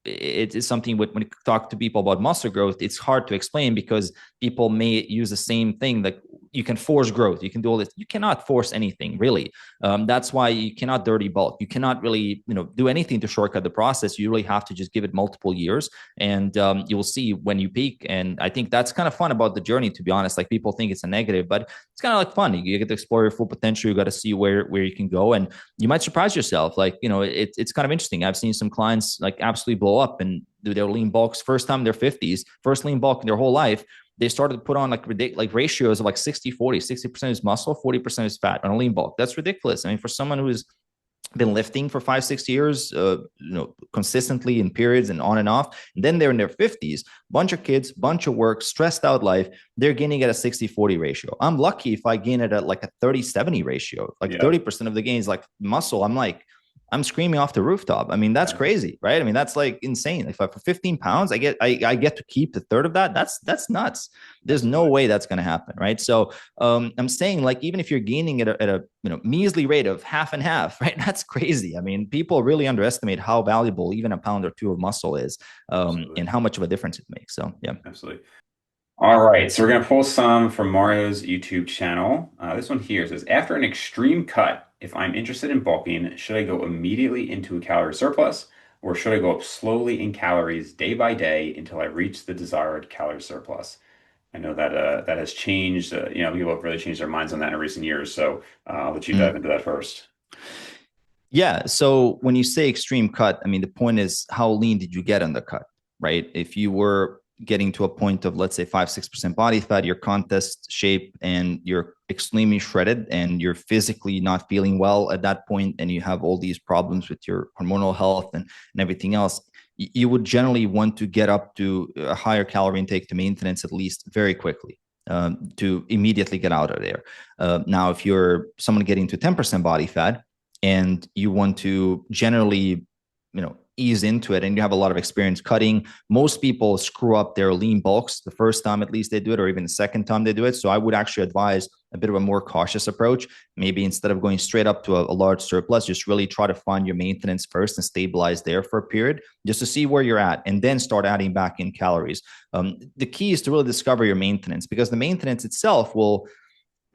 it is something when you talk to people about muscle growth, it's hard to explain because people may use the same thing like you can force growth, you can do all this, you cannot force anything really. That's why you cannot dirty bulk, you cannot really do anything to shortcut the process. You really have to just give it multiple years, and you'll see when you peak. And I think that's kind of fun about the journey, to be honest. Like people think it's a negative, but it's kind of like fun. You get to explore your full potential, you got to see where you can go, and you might surprise yourself. Like it's kind of interesting. I've seen some clients like absolutely blow up and do their lean bulks first time in their 50s, first lean bulk in their whole life. They started to put on like ratios of like 60-40, 60% is muscle, 40% is fat on a lean bulk. That's ridiculous. I mean, for someone who's been lifting for 5-6 years, consistently in periods and on and off, and then they're in their 50s, bunch of kids, bunch of work, stressed out life, they're gaining at a 60-40 ratio. I'm lucky if I gain it at like a 30-70 ratio, like Yeah. 30% of the gains like muscle. I'm screaming off the rooftop. I mean, that's Yeah. crazy, right? I mean, that's like insane. If I, for 15 pounds, I get to keep the third of that. That's nuts. There's no Absolutely. way that's going to happen, right? So I'm saying like even if you're gaining at a measly rate of half and half, right? That's crazy. I mean, people really underestimate how valuable even a pound or two of muscle is, Absolutely. and how much of a difference it makes. So yeah. Absolutely. All right, so we're going to pull some from Mario's YouTube channel. This one here says, after an extreme cut, if I'm interested in bulking, should I go immediately into a calorie surplus, or should I go up slowly in calories day by day until I reach the desired calorie surplus? I know that that has changed. People have really changed their minds on that in recent years. So I'll let you dive Mm. into that first. Yeah. So when you say extreme cut, I mean, the point is how lean did you get on the cut, right? If you were getting to a point of, let's say, 5-6% body fat, your contest shape, and you're extremely shredded and you're physically not feeling well at that point, and you have all these problems with your hormonal health and everything else, you would generally want to get up to a higher calorie intake to maintenance at least very quickly. To immediately get out of there. Now, if you're someone getting to 10% body fat, and you want to generally ease into it, and you have a lot of experience cutting, most people screw up their lean bulks the first time at least they do it, or even the second time they do it. So I would actually advise a bit of a more cautious approach. Maybe instead of going straight up to a large surplus, just really try to find your maintenance first and stabilize there for a period just to see where you're at, and then start adding back in calories. The key is to really discover your maintenance, because the maintenance itself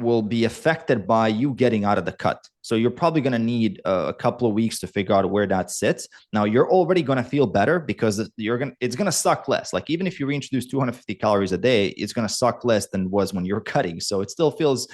will be affected by you getting out of the cut. So you're probably going to need a couple of weeks to figure out where that sits. Now you're already going to feel better because it's going to suck less. Like even if you reintroduce 250 calories a day, it's going to suck less than it was when you're cutting. So it still feels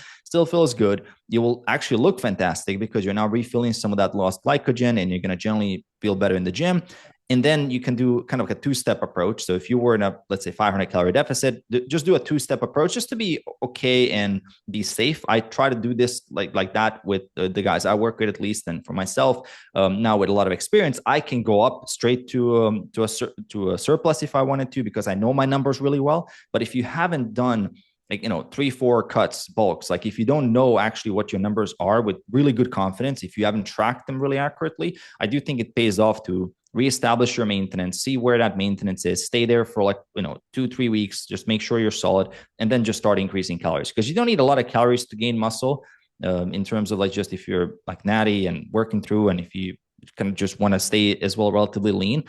good. You will actually look fantastic because you're now refilling some of that lost glycogen, and you're going to generally feel better in the gym. And then you can do kind of like a two-step approach. So if you were in a, let's say, 500 calorie deficit, just do a two-step approach just to be okay and be safe. I try to do this like that with the guys I work with, at least, and for myself. Now with a lot of experience, I can go up straight to a surplus if I wanted to, because I know my numbers really well. But if you haven't done, like, 3-4 cuts bulks, like if you don't know actually what your numbers are with really good confidence, if you haven't tracked them really accurately, I do think it pays off to reestablish your maintenance, see where that maintenance is, stay there for like 2-3 weeks, just make sure you're solid, and then just start increasing calories, because you don't need a lot of calories to gain muscle. In terms of like, just if you're like natty and working through, and if you kind of just want to stay as well relatively lean,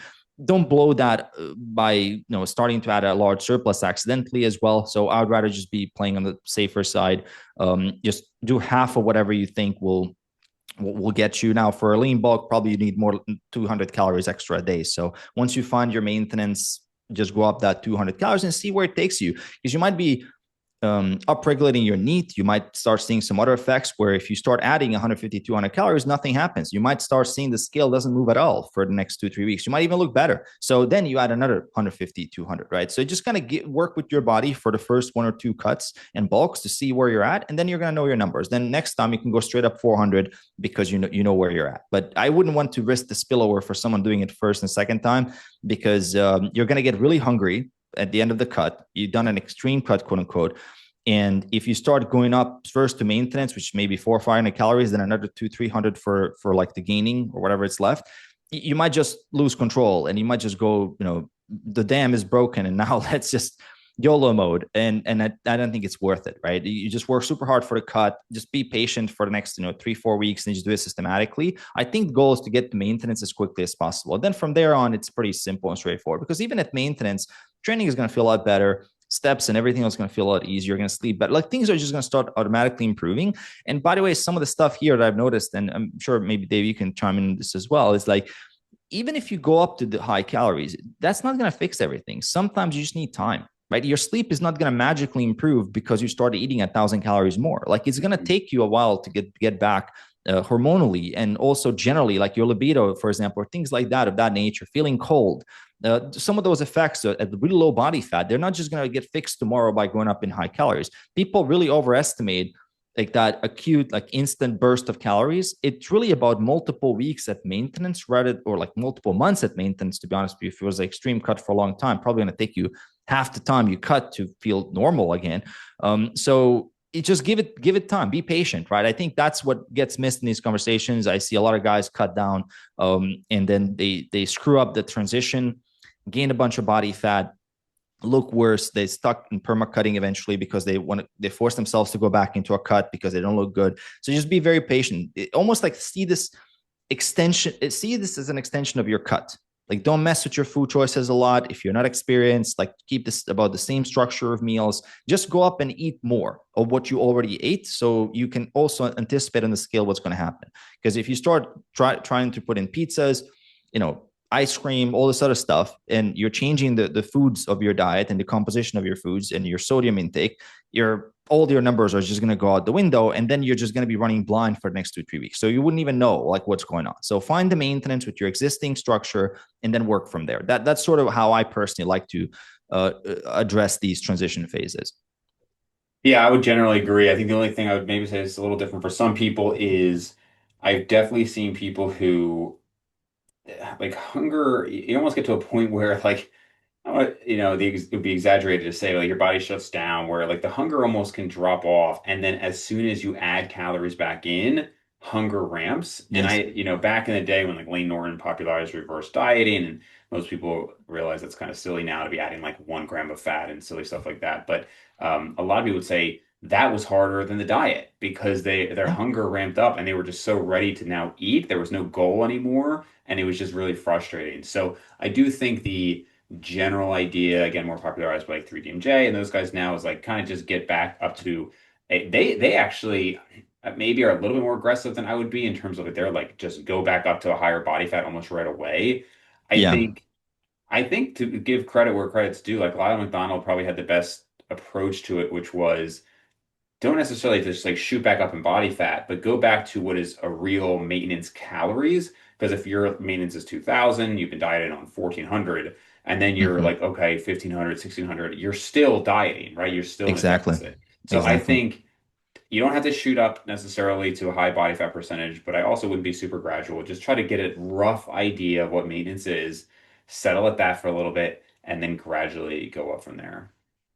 don't blow that by starting to add a large surplus accidentally as well. So I would rather just be playing on the safer side. Just do half of whatever you think will get you. Now for a lean bulk, probably you need more than 200 calories extra a day. So once you find your maintenance, just go up that 200 calories and see where it takes you, because you might be upregulating your NEAT. You might start seeing some other effects where if you start adding 150, 200 calories, nothing happens. You might start seeing the scale doesn't move at all for the next 2-3 weeks. You might even look better. So then you add another 150, 200, right? So just kind of work with your body for the first 1 or 2 cuts and bulks to see where you're at. And then you're going to know your numbers. Then next time you can go straight up 400 because you know where you're at. But I wouldn't want to risk the spillover for someone doing it first and second time, because you're going to get really hungry at the end of the cut. You've done an extreme cut, quote unquote. And if you start going up first to maintenance, which may be 400 or 500 calories, then another 200-300 for like the gaining or whatever it's left, you might just lose control, and you might just go, the dam is broken, and now let's just YOLO mode. And I don't think it's worth it, right? You just work super hard for the cut. Just be patient for the next 3-4 weeks, and just do it systematically. I think the goal is to get the maintenance as quickly as possible. And then from there on, it's pretty simple and straightforward, because even at maintenance, training is going to feel a lot better. Steps and everything else is going to feel a lot easier. You're going to sleep better. Like, things are just going to start automatically improving. And by the way, some of the stuff here that I've noticed, and I'm sure maybe Dave, you can chime in this as well, is like, even if you go up to the high calories, that's not going to fix everything. Sometimes you just need time, right? Your sleep is not going to magically improve because you started eating 1,000 calories more. Like, it's going to take you a while to get back hormonally, and also generally, like your libido, for example, or things like that, of that nature, feeling cold. Some of those effects at really low body fat, they're not just going to get fixed tomorrow by going up in high calories. People really overestimate like that acute, like instant burst of calories. It's really about multiple weeks at maintenance, or like multiple months at maintenance, to be honest with you. If it was an extreme cut for a long time, probably going to take you half the time you cut to feel normal again. So it just give it time, be patient, right? I think that's what gets missed in these conversations. I see a lot of guys cut down, and then they screw up the transition, gain a bunch of body fat, look worse. They stuck in perma cutting eventually because they force themselves to go back into a cut because they don't look good. So just be very patient. Almost like see this as an extension of your cut. Like, don't mess with your food choices a lot. If you're not experienced, like, keep this about the same structure of meals. Just go up and eat more of what you already ate, so you can also anticipate on the scale what's going to happen. Because if you start trying to put in pizzas, ice cream, all this other stuff, and you're changing the foods of your diet and the composition of your foods and your sodium intake, all your numbers are just going to go out the window, and then you're just going to be running blind for the next 2-3 weeks. So you wouldn't even know like what's going on. So find the maintenance with your existing structure and then work from there. That's sort of how I personally like to address these transition phases. Yeah, I would generally agree. I think the only thing I would maybe say is a little different for some people is I've definitely seen people who like hunger, you almost get to a point where like it would be exaggerated to say like your body shuts down, where like the hunger almost can drop off, and then as soon as you add calories back in, hunger ramps. And Yes. back in the day when like Lane Norton popularized reverse dieting, and most people realize it's kind of silly now to be adding like 1 gram of fat and silly stuff like that. But a lot of people would say that was harder than the diet because their Yeah. hunger ramped up and they were just so ready to now eat. There was no goal anymore, and it was just really frustrating. So I do think the general idea, again, more popularized by like 3DMJ and those guys now, is like kind of just get back up to They actually maybe are a little bit more aggressive than I would be in terms of like they're like just go back up to a higher body fat almost right away. I Yeah. think I think to give credit where credit's due, like Lyle McDonald probably had the best approach to it, which was don't necessarily just like shoot back up in body fat, but go back to what is a real maintenance calories. Because if your maintenance is 2000, you've been dieting on 1400, and then you're Hmm. like, okay, 1500, 1600, you're still dieting, right? You're still in a Exactly. deficit. So I Exactly. think you don't have to shoot up necessarily to a high body fat percentage, but I also wouldn't be super gradual. Just try to get a rough idea of what maintenance is, settle at that for a little bit, and then gradually go up from there.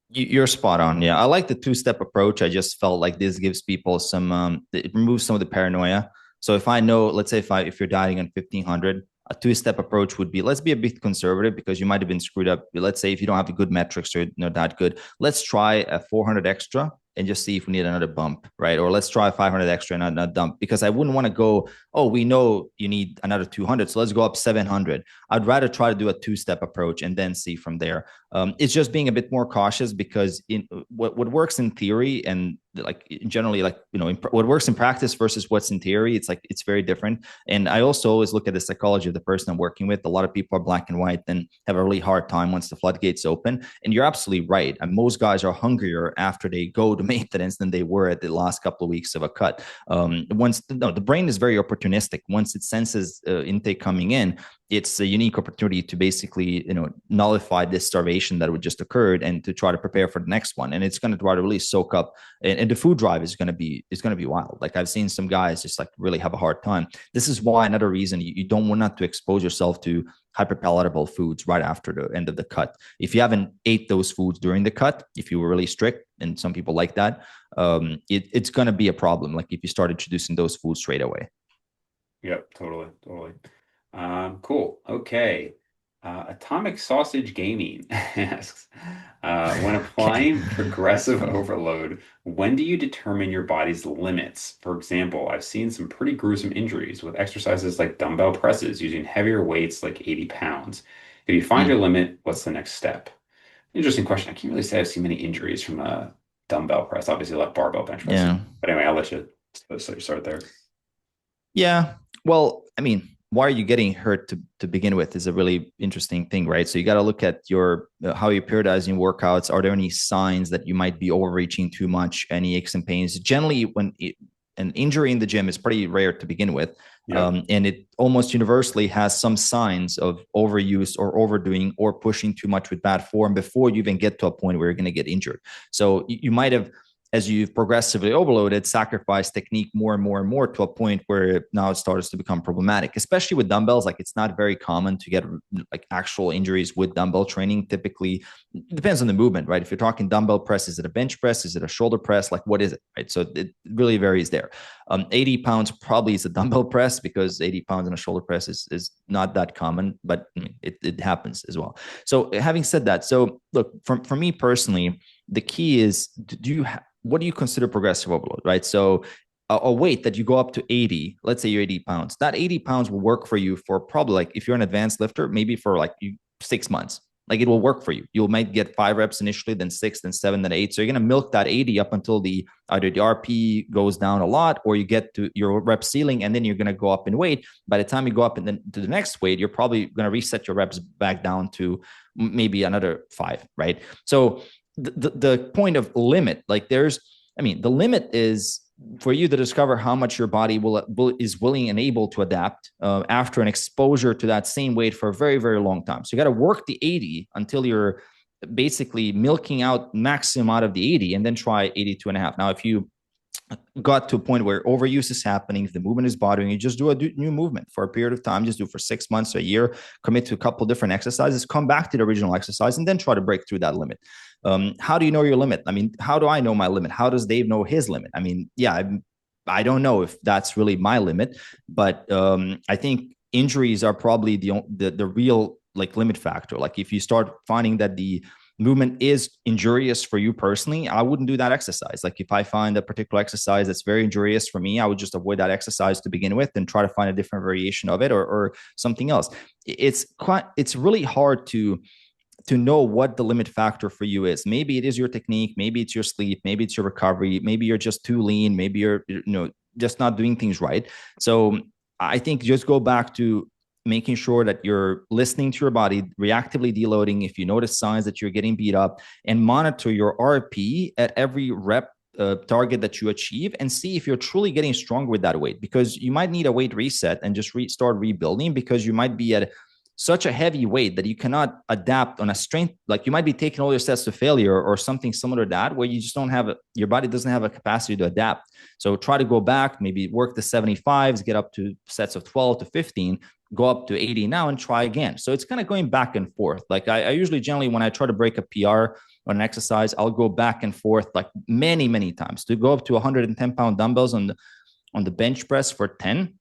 You're spot on. Yeah, I like the two-step approach. I just felt like this gives people some it removes some of the paranoia. So if I know, let's say if you're dieting on 1500, a two-step approach would be let's be a bit conservative because you might have been screwed up. Let's say if you don't have the good metrics or not that good, let's try a 400 extra and just see if we need another bump, right? Or let's try 500 extra and not dump because I wouldn't want to go, oh, we know you need another 200, so let's go up 700. I'd rather try to do a two-step approach and then see from there. It's just being a bit more cautious because in what works in theory and like generally like what works in practice versus what's in theory, it's like it's very different. And I also always look at the psychology of the person I'm working with. A lot of people are black and white and have a really hard time once the floodgates open. And you're absolutely right. And most guys are hungrier after they go to maintenance than they were at the last couple of weeks of a cut. Once no, the brain is very opportunistic. Once it senses intake coming in, it's a unique opportunity to basically nullify this starvation that would just occurred and to try to prepare for the next one. And it's going to try to really soak up, and the food drive is going to be wild. Like I've seen some guys just like really have a hard time. This is why another reason you don't want not to expose yourself to hyperpalatable foods right after the end of the cut. If you haven't ate those foods during the cut, if you were really strict, and some people like that, it's going to be a problem. Like if you start introducing those foods straight away. Yep, totally, totally. Cool. Okay. Atomic Sausage Gaming asks, when Okay. applying progressive overload, when do you determine your body's limits? For example, I've seen some pretty gruesome injuries with exercises like dumbbell presses using heavier weights like 80 pounds. If you find your Mm. limit, what's the next step? Interesting question. I can't really say I've seen many injuries from a dumbbell press. Obviously, a lot of barbell bench Yeah. pressing. But anyway, I'll let you start there. Yeah. Well, I mean, why are you getting hurt to begin with is a really interesting thing, right? So you got to look at your how you're periodizing workouts. Are there any signs that you might be overreaching too much? Any aches and pains? Generally, an injury in the gym is pretty rare to begin with, Yep. and it almost universally has some signs of overuse or overdoing or pushing too much with bad form before you even get to a point where you're going to get injured. So you might have, as you've progressively overloaded, sacrifice technique more and more and more to a point where now it starts to become problematic, especially with dumbbells. Like it's not very common to get like actual injuries with dumbbell training. Typically, it depends on the movement, right? If you're talking dumbbell press, is it a bench press? Is it a shoulder press? Like what is it, right? So it really varies there. 80 pounds probably is a dumbbell press because 80 pounds in a shoulder press is not that common, but it happens as well. So having said that, so look, for me personally, the key is do you what do you consider progressive overload, right? So a weight that you go up to 80, let's say you're 80 pounds, that 80 pounds will work for you for probably like if you're an advanced lifter, maybe for like 6 months. Like it will work for you. You might get 5 reps initially, then six, then seven, then eight. So you're going to milk that 80 up until the either the RP goes down a lot or you get to your rep ceiling and then you're going to go up in weight. By the time you go up and then to the next weight, you're probably going to reset your reps back down to maybe another five, right? So the point of limit, like the limit is for you to discover how much your body is willing and able to adapt after an exposure to that same weight for a very, very long time. So you got to work the 80 until you're basically milking out maximum out of the 80 and then try 82 and a half. Now, if you got to a point where overuse is happening, if the movement is bothering you, just do a new movement for a period of time. Just do it for 6 months, a year, commit to a couple different exercises, come back to the original exercise, and then try to break through that limit. How do you know your limit? I mean, how do I know my limit? How does Dave know his limit? I mean, yeah, I don't know if that's really my limit, but I think injuries are probably the real like limit factor. Like if you start finding that the movement is injurious for you personally, I wouldn't do that exercise. Like if I find a particular exercise that's very injurious for me, I would just avoid that exercise to begin with and try to find a different variation of it or something else. It's really hard to know what the limit factor for you is. Maybe it is your technique, maybe it's your sleep, maybe it's your recovery, maybe you're just too lean, maybe you're just not doing things right. So I think just go back to making sure that you're listening to your body, reactively deloading if you notice signs that you're getting beat up, and monitor your RP at every rep target that you achieve, and see if you're truly getting stronger with that weight, because you might need a weight reset and just start rebuilding, because you might be at such a heavy weight that you cannot adapt on a strength. Like you might be taking all your sets to failure or something similar to that, where you just don't have your body doesn't have a capacity to adapt. So try to go back, maybe work the 75s, get up to sets of 12 to 15, go up to 80 now and try again. So it's kind of going back and forth. Like I usually generally, when I try to break a PR on an exercise, I'll go back and forth like many times. To go up to 110-pound dumbbells on the bench press for 10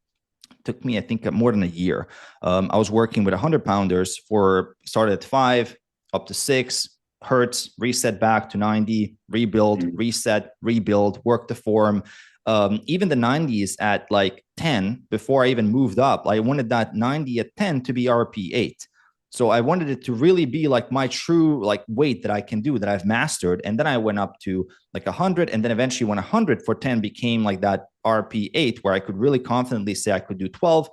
took me, I think, more than a year. I was working with 100-pounders started at 5 up to 6, hurts, reset back to 90, rebuild, reset, rebuild, work the form. Even the 90s at like 10, before I even moved up, I wanted that 90 at 10 to be RP 8. So I wanted it to really be like my true like weight that I can do, that I've mastered. And then I went up to like 100. And then eventually when 100 for 10 became like that RP 8, where I could really confidently say I could do 12.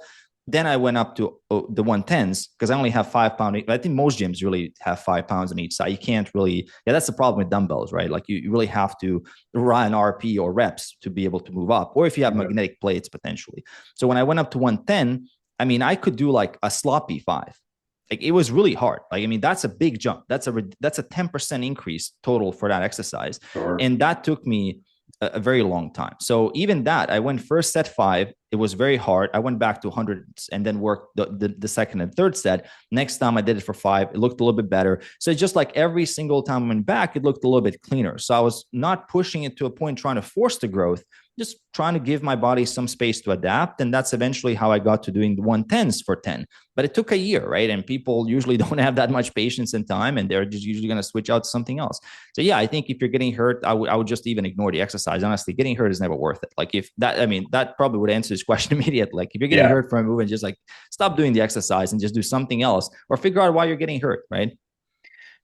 Then I went up to the 110s, because I only have 5 pounds. I think most gyms really have 5 pounds on each side. You can't really, that's the problem with dumbbells, right? Like you really have to run RP or reps to be able to move up, or if you have magnetic plates potentially. So when I went up to 110, I mean, I could do like a sloppy 5. Like it was really hard. Like, I mean, that's a big jump. That's a 10% increase total for that exercise. Sure. And that took me a very long time. So even that, I went first set 5. It was very hard. I went back to 100 and then worked the second and third set. Next time I did it for 5. It looked a little bit better. So it's just like every single time I went back, it looked a little bit cleaner. So I was not pushing it to a point trying to force the growth, just trying to give my body some space to adapt. And that's eventually how I got to doing the 110s for 10. But it took a year, right? And people usually don't have that much patience and time, and they're just usually going to switch out to something else. So yeah, I think if you're getting hurt, I would just even ignore the exercise. Honestly, getting hurt is never worth it. Like if that, I mean, that probably would answer this question immediately. Like if you're getting hurt from a movement, just like stop doing the exercise and just do something else, or figure out why you're getting hurt, right?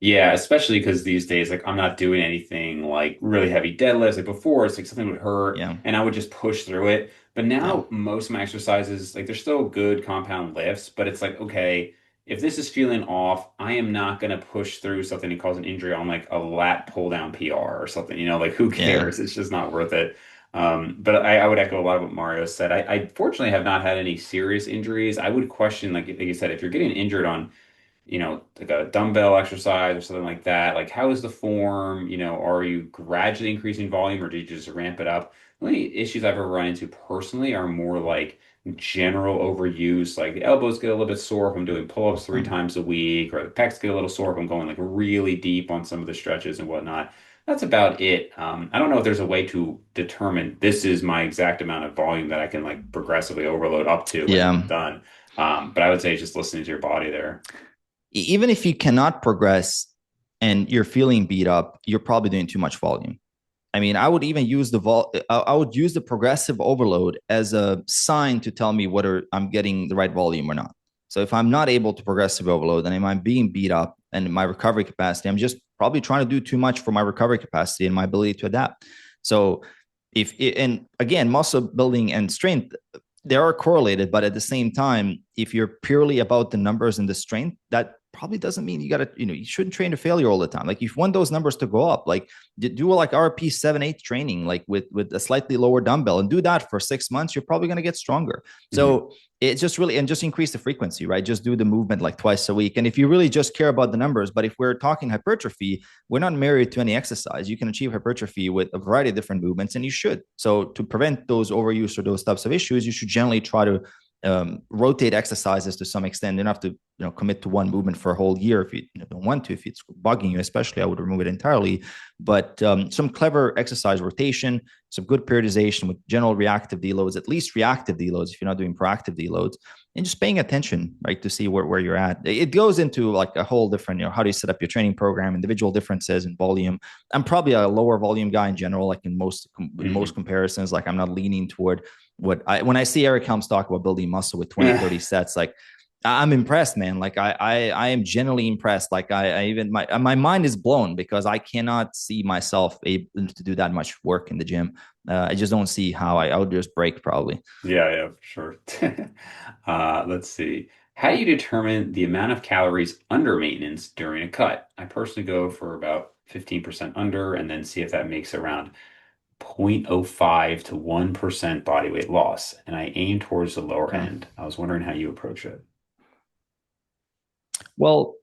Yeah, especially because these days, like I'm not doing anything like really heavy deadlifts. Like before, it's like something would hurt Yeah. and I would just push through it. But Yeah. now most of my exercises, like they're still good compound lifts, but it's like, okay, if this is feeling off, I am not going to push through something and cause an injury on like a lat pull down PR or something, like who Yeah. cares? It's just not worth it. But I would echo a lot of what Mario said. I fortunately have not had any serious injuries. I would question, like you said, if you're getting injured on like a dumbbell exercise or something like that. Like, how is the form? Are you gradually increasing volume or do you just ramp it up? The only issues I've ever run into personally are more like general overuse. Like the elbows get a little bit sore if I'm doing pull-ups 3 times a week, or the pecs get a little sore if I'm going like really deep on some of the stretches and whatnot. That's about it. I don't know if there's a way to determine this is my exact amount of volume that I can like progressively overload up to and then Yeah. I'm done. But I would say just listening to your body there. Even if you cannot progress and you're feeling beat up, you're probably doing too much volume. I mean, I would even use I would use the progressive overload as a sign to tell me whether I'm getting the right volume or not. So if I'm not able to progressive overload, and if I'm being beat up and my recovery capacity, I'm just probably trying to do too much for my recovery capacity and my ability to adapt. So and again, muscle building and strength, they are correlated, but at the same time, if you're purely about the numbers and the strength, that probably doesn't mean you got to, you shouldn't train to failure all the time. Like if you want those numbers to go up, like do like RP 7-8 training, like with a slightly lower dumbbell, and do that for 6 months, you're probably going to get stronger. So it's just really, and just increase the frequency, right? Just do the movement like twice a week. And if you really just care about the numbers, but if we're talking hypertrophy, we're not married to any exercise. You can achieve hypertrophy with a variety of different movements, and you should. So to prevent those overuse or those types of issues, you should generally try to rotate exercises to some extent. You don't have to commit to one movement for a whole year if you don't want to. If it's bugging you, especially, I would remove it entirely. But some clever exercise rotation, some good periodization with general reactive deloads, at least reactive deloads if you're not doing proactive deloads, and just paying attention, right, to see where you're at. It goes into like a whole different, how do you set up your training program, individual differences in volume. I'm probably a lower volume guy in general, like in most comparisons. Like I'm not leaning toward when I see Eric Helms talk about building muscle with 20, 30 sets, like I'm impressed, man. Like I am genuinely impressed. Like I even my mind is blown because I cannot see myself able to do that much work in the gym. I just don't see how I would just break probably. Yeah, yeah, for sure. Let's see. How do you determine the amount of calories under maintenance during a cut? I personally go for about 15% under and then see if that makes around 0.05 to 1% body weight loss. And I aim towards the lower Okay. end. I was wondering how you approach it. Well,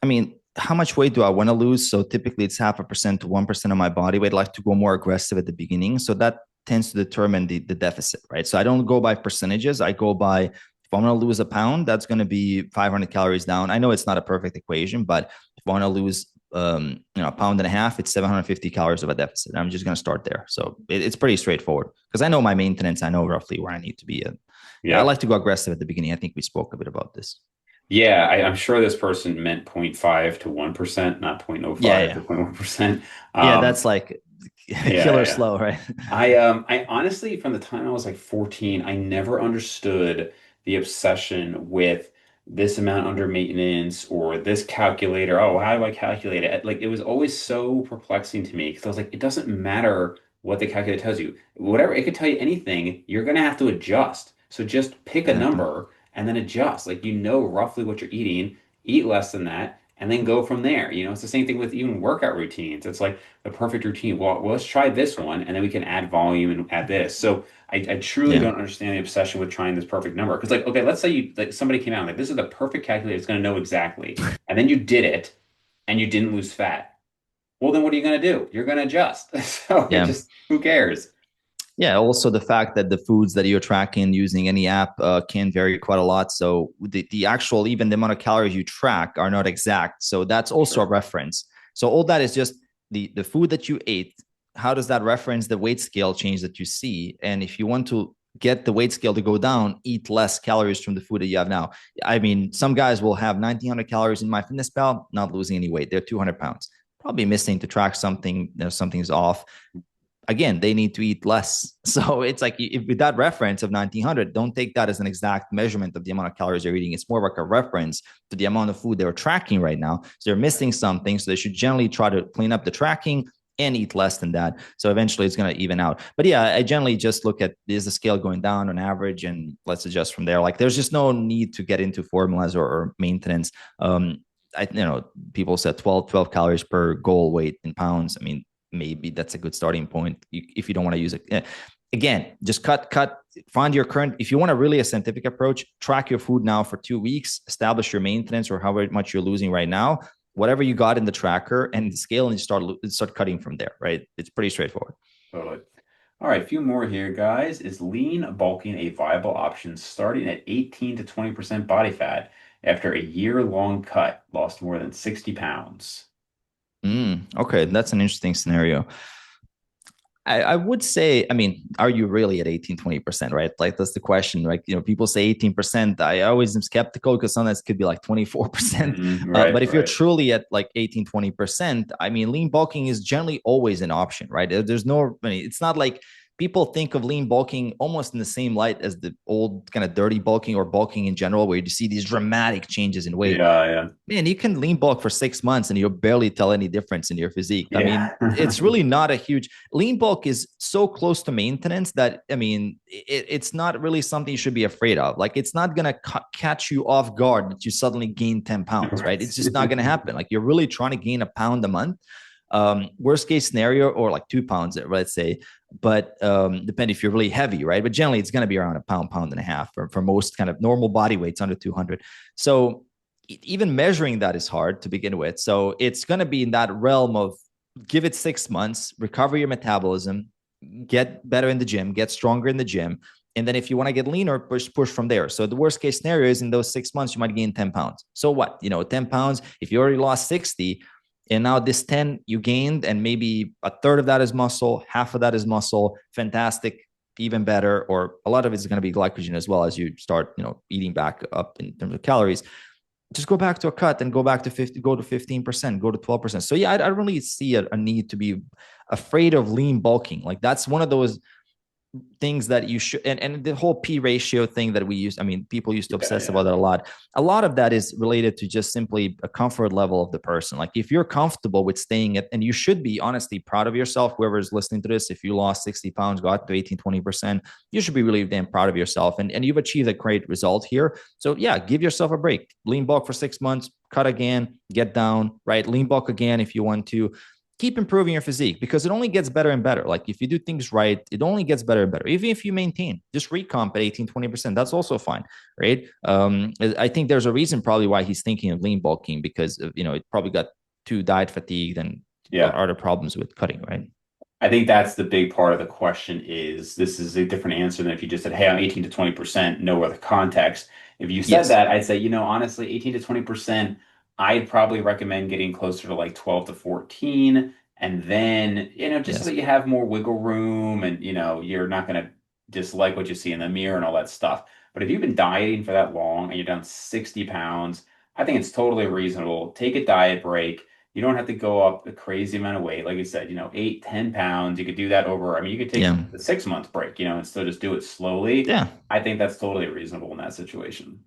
I mean, how much weight do I want to lose? So typically it's 0.5% to 1% of my body weight. I like to go more aggressive at the beginning. So that tends to determine the deficit, right? So I don't go by percentages. I go by if I want to lose a pound, that's going to be 500 calories down. I know it's not a perfect equation, but if I want to lose a pound and a half, it's 750 calories of a deficit. I'm just going to start there. So it's pretty straightforward because I know my maintenance. I know roughly where I need to be. Yeah, I Yeah. like to go aggressive at the beginning. I think we spoke a bit about this. Yeah, I'm sure this person meant zero point 0.5 to 1%, not Yeah, 0.05 to yeah. 0.1%. Yeah, Um, that's like yeah, killer yeah. slow, right? I honestly, from the time I was like 14, I never understood the obsession with this amount under maintenance or this calculator. Oh, how do I calculate it? Like it was always so perplexing to me because I was like, it doesn't matter what the calculator tells you. Whatever, it could tell you anything, you're gonna have to adjust. So just pick a Exactly. number and then adjust. Like you know roughly what you're eating, eat less than that, and then go from there. It's the same thing with even workout routines. It's like the perfect routine. Well, let's try this one, and then we can add volume and add this. So I truly Yeah. don't understand the obsession with trying this perfect number. Because like, okay, let's say you like somebody came out like this is the perfect calculator. It's going to know exactly, and then you did it, and you didn't lose fat. Well, then what are you going to do? You're going to adjust. So it Yeah. just who cares? Yeah. Also, the fact that the foods that you're tracking using any app can vary quite a lot. So the actual, even the amount of calories you track are not exact. So that's also a Sure. reference. So all that is just the food that you ate. How does that reference the weight scale change that you see? And if you want to get the weight scale to go down, eat less calories from the food that you have now. I mean, some guys will have 1900 calories in MyFitnessPal, not losing any weight. They're 200 pounds, probably missing to track something. Something's off. Again, they need to eat less. So it's like if with that reference of 1900, don't take that as an exact measurement of the amount of calories they're eating. It's more like a reference to the amount of food they're tracking right now. So they're missing something. So they should generally try to clean up the tracking and eat less than that. So eventually it's going to even out. But yeah, I generally just look at is the scale going down on average and let's adjust from there. Like there's just no need to get into formulas or maintenance. People said 12 calories per goal weight in pounds. I mean, maybe that's a good starting point if you don't want to use it. Again, just find your current. If you want a really a scientific approach, track your food now for 2 weeks, establish your maintenance or however much you're losing right now, whatever you got in the tracker and the scale, and start cutting from there. Right? It's pretty straightforward. Totally. All right, a few more here, guys. Is lean bulking a viable option starting at 18 to 20% body fat after a year-long cut, lost more than 60 pounds? Okay, that's an interesting scenario. I would say, I mean, are you really at 18, 20%, right? Like that's the question. Like, people say 18%. I always am skeptical because sometimes it could be like 24%. Right, But if you're right. truly at like 18, 20%, I mean, lean bulking is generally always an option, right? There's no, I mean, it's not like people think of lean bulking almost in the same light as the old kind of dirty bulking or bulking in general, where you see these dramatic changes in weight. Yeah, Man, you can lean bulk for 6 months and you'll barely tell any difference in your physique. I mean, yeah. it's really not a huge lean bulk is so close to maintenance that I mean, it's not really something you should be afraid of. Like, it's not gonna catch you off guard that you suddenly gain 10 pounds, right? It's just not gonna happen. Like, you're really trying to gain a pound a month. Worst case scenario, or like 2 pounds, let's say. But depend if you're really heavy, right? But generally, it's gonna be around a pound, pound and a half for most kind of normal body weights under 200. So even measuring that is hard to begin with. So it's going to be in that realm of give it 6 months, recover your metabolism, get better in the gym, get stronger in the gym. And then if you want to get leaner, push from there. So the worst case scenario is in those 6 months, you might gain 10 pounds. So what? 10 pounds, if you already lost 60, and now this 10 you gained, and maybe a third of that is muscle, half of that is muscle, fantastic, even better. Or a lot of it's going to be glycogen as well as you start, eating back up in terms of calories. Just go back to a cut and go back to 50, go to 15%, go to 12%. So yeah, I don't really see a need to be afraid of lean bulking. Like, that's one of those things that you should, and the whole P ratio thing that we use, I mean, people used to Yeah, obsess yeah, about that a lot. A lot of that is related to just simply a comfort level of the person. Like if you're comfortable with staying at, and you should be honestly proud of yourself, whoever is listening to this, if you lost 60 pounds, got to 18, 20%, you should be really damn proud of yourself. And you've achieved a great result here. So yeah, give yourself a break. Lean bulk for 6 months, cut again, get down, right? Lean bulk again if you want to, keep improving your physique, because it only gets better and better. Like if you do things right, it only gets better and better. Even if you maintain, just recomp at 18, 20%, that's also fine, right? I think there's a reason probably why he's thinking of lean bulking, because it probably got too diet fatigued and yeah. other problems with cutting, right? I think that's the big part of the question is this is a different answer than if you just said, hey, I'm 18 to 20%, no other context. If you said Yes. that, I'd say, honestly, 18 to 20%, I'd probably recommend getting closer to like 12 to 14. And then, just so Yes. that you have more wiggle room and, you're not going to dislike what you see in the mirror and all that stuff. But if you've been dieting for that long and you're down 60 pounds, I think it's totally reasonable. Take a diet break. You don't have to go up a crazy amount of weight. Like you said, 8, 10 pounds. You could do that over, I mean, you could take Yeah. the 6 month break, and still just do it slowly. Yeah. I think that's totally reasonable in that situation.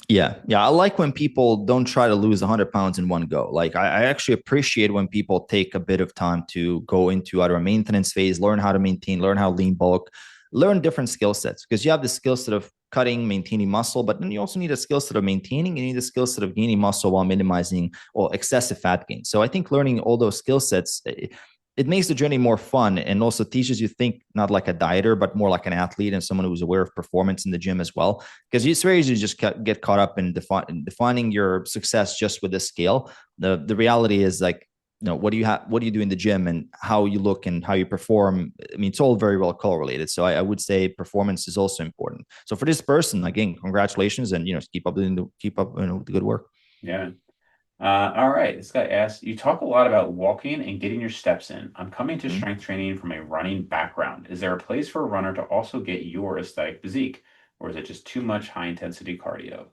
Yeah, yeah. I like when people don't try to lose 100 pounds in one go. Like I actually appreciate when people take a bit of time to go into either a maintenance phase, learn how to maintain, learn how to lean bulk, learn different skill sets, because you have the skill set of cutting, maintaining muscle, but then you also need a skill set of maintaining. You need a skill set of gaining muscle while minimizing or excessive fat gain. So I think learning all those skill sets, it makes the journey more fun, and also teaches you think not like a dieter, but more like an athlete and someone who's aware of performance in the gym as well. Because it's very easy to just get caught up in defining your success just with the scale. The reality is like, what do you have? What do you do in the gym, and how you look and how you perform? I mean, it's all very well correlated. So I would say performance is also important. So for this person, again, congratulations, and keep up the good work. Yeah. All right. This guy asks, you talk a lot about walking and getting your steps in. I'm coming to Mhm. strength training from a running background. Is there a place for a runner to also get your aesthetic physique, or is it just too much high intensity cardio?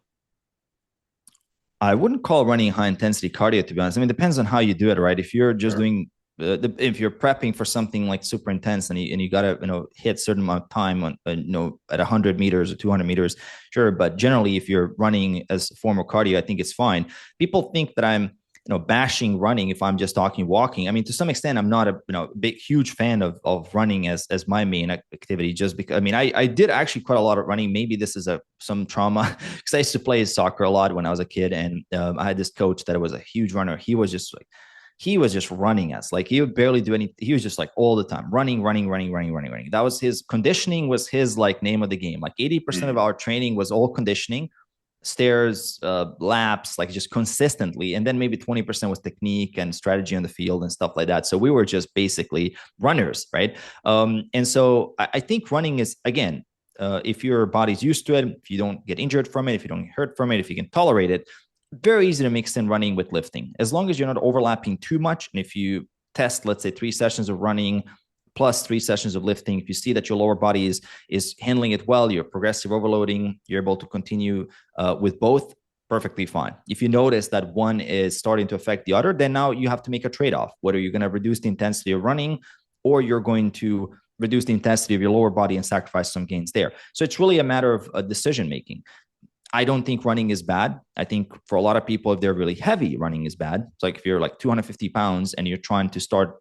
I wouldn't call running high intensity cardio, to be honest. I mean, it depends on how you do it, right? If you're just Sure. doing, if you're prepping for something like super intense, and you gotta hit certain amount of time on at 100 meters or 200 meters, sure. But generally, if you're running as a form of cardio, I think it's fine. People think that I'm bashing running if I'm just talking walking. I mean, to some extent, I'm not a big huge fan of running as my main activity, just because I mean I did actually quite a lot of running. Maybe this is some trauma because I used to play soccer a lot when I was a kid, and I had this coach that was a huge runner. He was just running us, like he would barely do any. He was just like all the time running, running, running, running, running, running. That was his conditioning, was his like name of the game. Like 80% of Mm. our training was all conditioning, stairs, laps, like just consistently. And then maybe 20% was technique and strategy on the field and stuff like that. So we were just basically runners, right? And so I think running is, again, if your body's used to it, if you don't get injured from it, if you don't get hurt from it, if you can tolerate it, very easy to mix in running with lifting, as long as you're not overlapping too much. And if you test, let's say, 3 sessions of running plus 3 sessions of lifting, if you see that your lower body is handling it well, you're progressive overloading, you're able to continue with both, perfectly fine. If you notice that one is starting to affect the other, then now you have to make a trade-off, whether you're going to reduce the intensity of running or you're going to reduce the intensity of your lower body and sacrifice some gains there. So it's really a matter of decision making. I don't think running is bad. I think for a lot of people, if they're really heavy, running is bad. It's like if you're like 250 pounds and you're trying to start,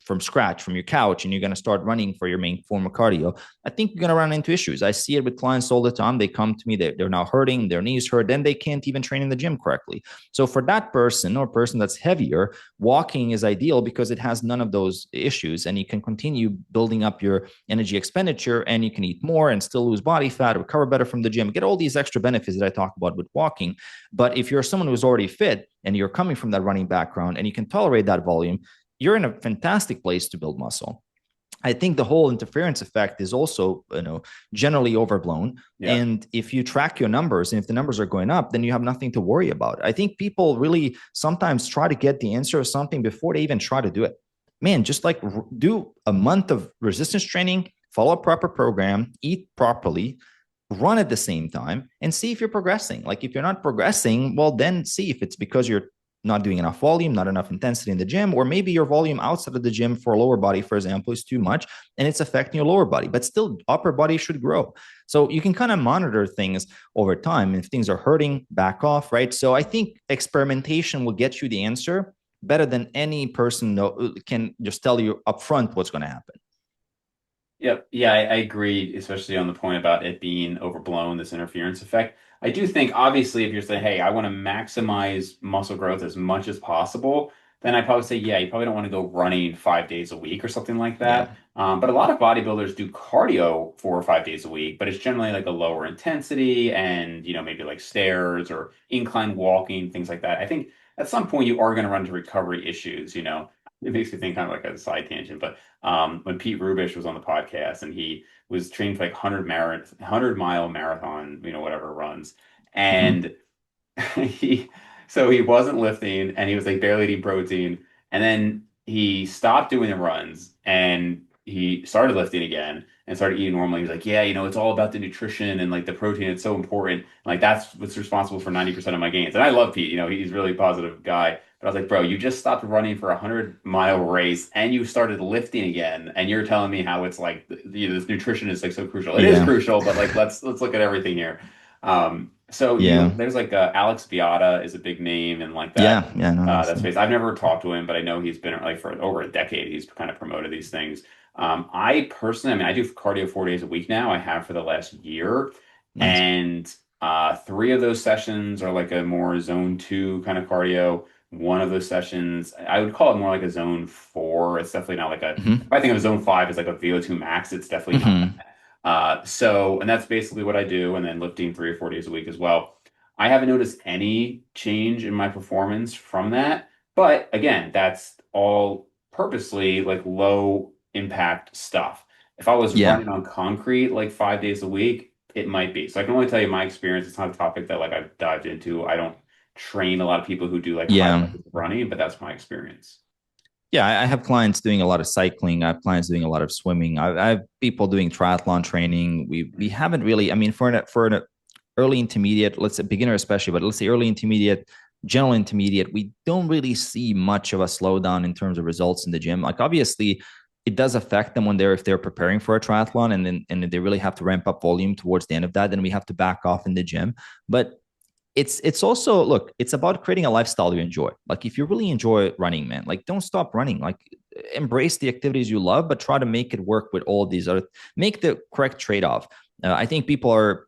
from scratch from your couch, and you're going to start running for your main form of cardio, I think you're going to run into issues. I see it with clients all the time. They come to me, they're now hurting, their knees hurt, then they can't even train in the gym correctly. So for that person, or person that's heavier, walking is ideal because it has none of those issues, and you can continue building up your energy expenditure, and you can eat more and still lose body fat, recover better from the gym, get all these extra benefits that I talk about with walking. But if you're someone who's already fit and you're coming from that running background and you can tolerate that volume, you're in a fantastic place to build muscle. I think the whole interference effect is also, generally overblown. Yeah. And if you track your numbers, and if the numbers are going up, then you have nothing to worry about. I think people really sometimes try to get the answer of something before they even try to do it. Man, just like do a month of resistance training, follow a proper program, eat properly, run at the same time, and see if you're progressing. Like if you're not progressing, well, then see if it's because you're not doing enough volume, not enough intensity in the gym, or maybe your volume outside of the gym for lower body, for example, is too much and it's affecting your lower body, but still upper body should grow. So you can kind of monitor things over time. If things are hurting, back off, right? So I think experimentation will get you the answer better than any person can just tell you upfront what's going to happen. Yep. Yeah, I agree, especially on the point about it being overblown, this interference effect. I do think, obviously, if you're saying, hey, I want to maximize muscle growth as much as possible, then I probably say, yeah, you probably don't want to go running 5 days a week or something like Yeah. that. But a lot of bodybuilders do cardio 4 or 5 days a week, but it's generally like a lower intensity and, maybe like stairs or incline walking, things like that. I think at some point you are going to run into recovery issues. It makes me think kind of like a side tangent, but when Pete Rubish was on the podcast and he was training for like 100-mile marathon, whatever runs. Mm-hmm. And he, so he wasn't lifting and he was like barely eating protein. And then he stopped doing the runs and he started lifting again and started eating normally. He was like, yeah, it's all about the nutrition and like the protein. It's so important. Like that's what's responsible for 90% of my gains. And I love Pete, he's a really positive guy. But I was like, bro, you just stopped running for a 100-mile race and you started lifting again, and you're telling me how it's like this nutrition is like so crucial. It is Yeah. crucial, but like let's look at everything here. So Yeah. there's like Alex Viada is a big name and like that Yeah. Yeah. No, no. that space. I've never talked to him, but I know he's been like for over a decade. He's kind of promoted these things. I personally, I mean, I do cardio 4 days a week now. I have for the last year, Nice. and three of those sessions are like a more zone two kind of cardio. One of those sessions, I would call it more like a zone four. It's definitely not like a. Mm-hmm. If I think of a zone five as like a VO2 max, it's definitely not. Mm-hmm. And that's basically what I do, and then lifting 3 or 4 days a week as well. I haven't noticed any change in my performance from that, but again, that's all purposely like low impact stuff. If I was Yeah. running on concrete like 5 days a week, it might be. So I can only tell you my experience. It's not a topic that like I've dived into. I don't train a lot of people who do like high Yeah. levels of running, but that's my experience. Yeah, I have clients doing a lot of cycling. I have clients doing a lot of swimming. I have people doing triathlon training. We haven't really. I mean, for an early intermediate, let's say beginner especially, but let's say early intermediate, general intermediate, we don't really see much of a slowdown in terms of results in the gym. Like obviously, it does affect them when if they're preparing for a triathlon and they really have to ramp up volume towards the end of that. Then we have to back off in the gym, but it's also, look, it's about creating a lifestyle you enjoy. Like if you really enjoy running, man, like don't stop running. Like embrace the activities you love, but try to make it work with all these other, make the correct trade-off. I think people are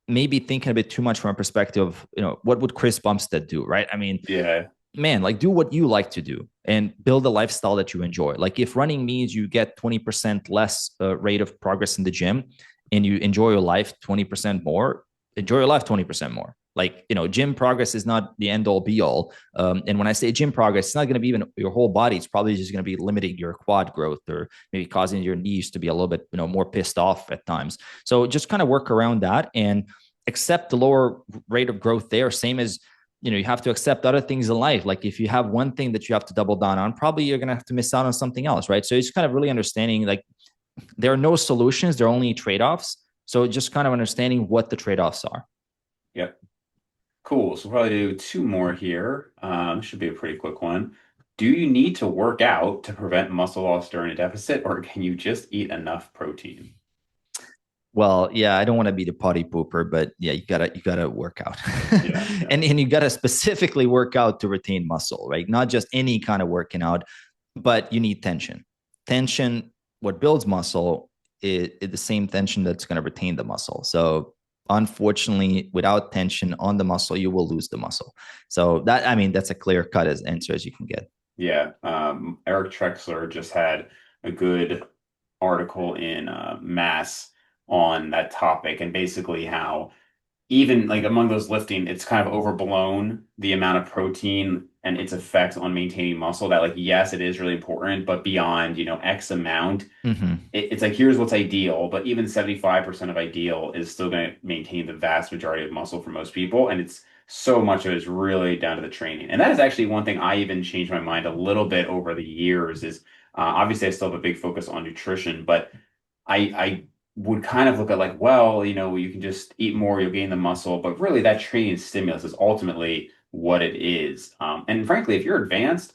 maybe thinking a bit too much from a perspective of, what would Chris Bumstead do, right? I mean, Yeah. man, like do what you like to do and build a lifestyle that you enjoy. Like if running means you get 20% less rate of progress in the gym and you enjoy your life 20% more, enjoy your life 20% more. Like, gym progress is not the end all be all. And when I say gym progress, it's not going to be even your whole body. It's probably just going to be limiting your quad growth or maybe causing your knees to be a little bit, more pissed off at times. So just kind of work around that and accept the lower rate of growth there. Same as, you have to accept other things in life. Like if you have one thing that you have to double down on, probably you're going to have to miss out on something else, right? So it's kind of really understanding like there are no solutions, there are only trade-offs. So just kind of understanding what the trade-offs are. Yep. Cool. So we'll probably do two more here. This should be a pretty quick one. Do you need to work out to prevent muscle loss during a deficit, or can you just eat enough protein? Well, yeah, I don't want to be the potty pooper, but yeah, you gotta work out. Yeah, yeah, and you gotta specifically work out to retain muscle, right? Not just any kind of working out, but you need tension. Tension, what builds muscle is the same tension that's going to retain the muscle. So unfortunately, without tension on the muscle, you will lose the muscle. So that, I mean, that's a clear cut as answer as you can get. yeah. Eric Trexler just had a good article in Mass on that topic, and basically how even like among those lifting, it's kind of overblown the amount of protein and its effect on maintaining muscle. That like yes, it is really important, but beyond X amount, Mm-hmm. it's like here's what's ideal, but even 75% of ideal is still going to maintain the vast majority of muscle for most people. And it's so much of it is really down to the training. And that is actually one thing I even changed my mind a little bit over the years is obviously I still have a big focus on nutrition, but I would kind of look at like, well, you can just eat more, you'll gain the muscle, but really that training stimulus is ultimately what it is. And frankly, if you're advanced,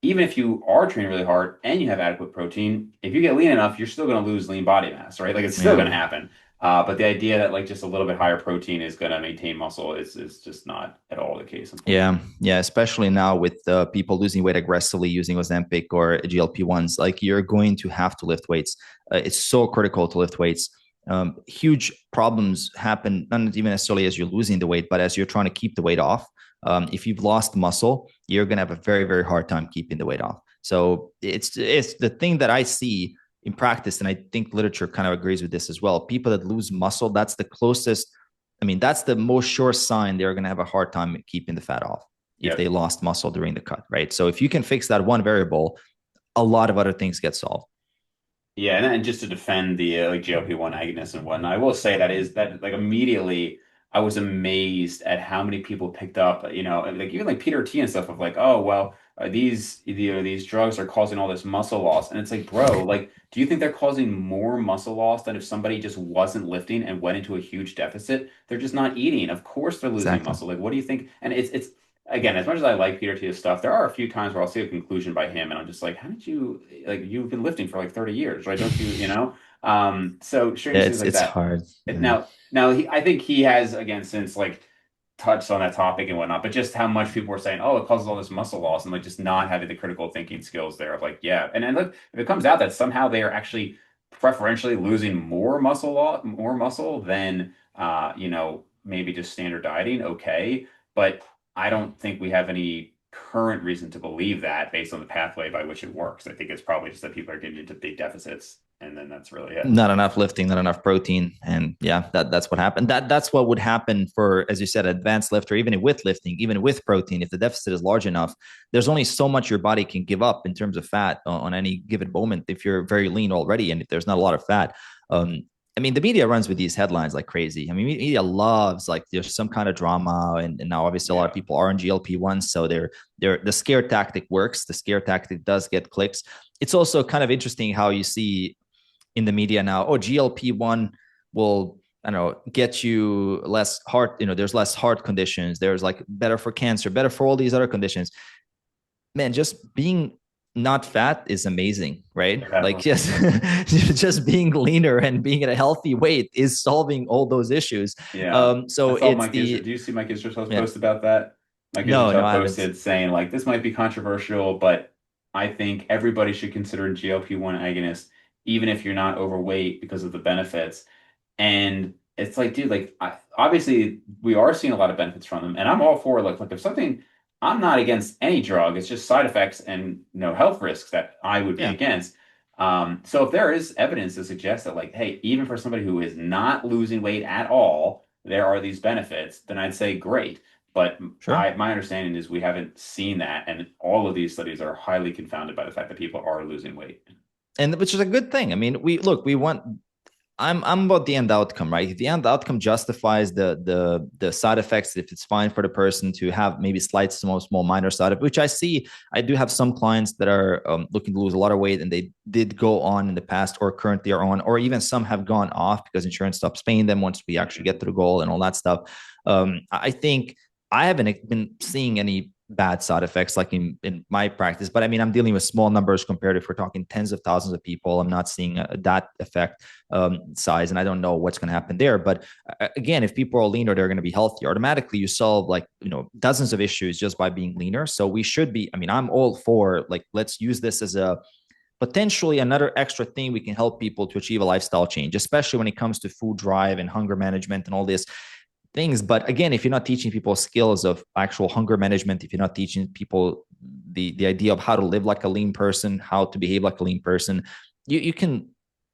even if you are training really hard and you have adequate protein, if you get lean enough, you're still going to lose lean body mass, right? Like it's still Yeah. going to happen. But the idea that like just a little bit higher protein is going to maintain muscle is just not at all the case, Yeah, unfortunately. yeah, especially now with people losing weight aggressively using Ozempic or GLP-1s, like you're going to have to lift weights. It's so critical to lift weights. Huge problems happen, not even necessarily as you're losing the weight, but as you're trying to keep the weight off. If you've lost muscle, you're going to have a very, very hard time keeping the weight off. So it's the thing that I see in practice, and I think literature kind of agrees with this as well. People that lose muscle, that's the closest. I mean, that's the most sure sign they're going to have a hard time keeping the fat off if they Yep. lost muscle during the cut, right? So if you can fix that one variable, a lot of other things get solved. Yeah, and just to defend the like GLP-1 agonists and whatnot, I will say that like immediately I was amazed at how many people picked up, like even like Peter T and stuff of like, oh well, these drugs are causing all this muscle loss, and it's like, bro, like, do you think they're causing more muscle loss than if somebody just wasn't lifting and went into a huge deficit? They're just not eating. Of course they're losing Exactly. muscle. Like, what do you think? And it's again, as much as I like Peter Thiel's stuff, there are a few times where I'll see a conclusion by him, and I'm just like, how did you like? You've been lifting for like 30 years, right? Don't you, you know? So Yeah, strange things like it's that. hard. Yeah. Now I think he has again since like touched on that topic and whatnot, but just how much people were saying, oh, it causes all this muscle loss, and like just not having the critical thinking skills there of like, yeah, and then look, if it comes out that somehow they are actually preferentially losing more muscle than maybe just standard dieting, okay, but I don't think we have any current reason to believe that based on the pathway by which it works. I think it's probably just that people are getting into big deficits, and then that's really it. Not enough lifting, not enough protein, and yeah, that's what happened. That's what would happen for, as you said, advanced lifter. Even with lifting, even with protein, if the deficit is large enough, there's only so much your body can give up in terms of fat on any given moment. If you're very lean already, and if there's not a lot of fat, I mean, the media runs with these headlines like crazy. I mean, media loves like there's some kind of drama, and now obviously a lot of Yeah. people are on GLP-1s, so they're the scare tactic works. The scare tactic does get clicks. It's also kind of interesting how you see in the media now, oh, GLP-1 will, I don't know, get you less heart, there's less heart conditions. There's like better for cancer, better for all these other conditions. Man, just being not fat is amazing, right? Like Definitely. just just being leaner and being at a healthy weight is solving all those issues. Yeah. I So saw it's Mike Israel. the Do you see Mike Israel's yeah. post about that? Mike No, Israel I haven't. posted saying like this might be controversial, but I think everybody should consider GLP-1 agonist, even if you're not overweight because of the benefits. And it's like, dude, like obviously we are seeing a lot of benefits from them, and I'm all for like if something, I'm not against any drug. It's just side effects and health risks that I would be Yeah, against. So if there is evidence to suggest that like, hey, even for somebody who is not losing weight at all, there are these benefits, then I'd say great. But sure. my understanding is we haven't seen that, and all of these studies are highly confounded by the fact that people are losing weight. And which is a good thing. I mean, we want I'm about the end outcome, right? If the end outcome justifies the side effects, if it's fine for the person to have maybe slight, small minor side effects, which I see, I do have some clients that are looking to lose a lot of weight, and they did go on in the past, or currently are on, or even some have gone off because insurance stops paying them once we actually get to the goal and all that stuff. I think I haven't been seeing any bad side effects like in my practice, but I mean, I'm dealing with small numbers compared, if we're talking tens of thousands of people, I'm not seeing that effect size, and I don't know what's going to happen there. But again, if people are leaner, they're going to be healthier. Automatically, you solve like dozens of issues just by being leaner. So we should be. I mean, I'm all for like let's use this as a potentially another extra thing we can help people to achieve a lifestyle change, especially when it comes to food drive and hunger management and all this things. But again, if you're not teaching people skills of actual hunger management, if you're not teaching people the idea of how to live like a lean person, how to behave like a lean person, you can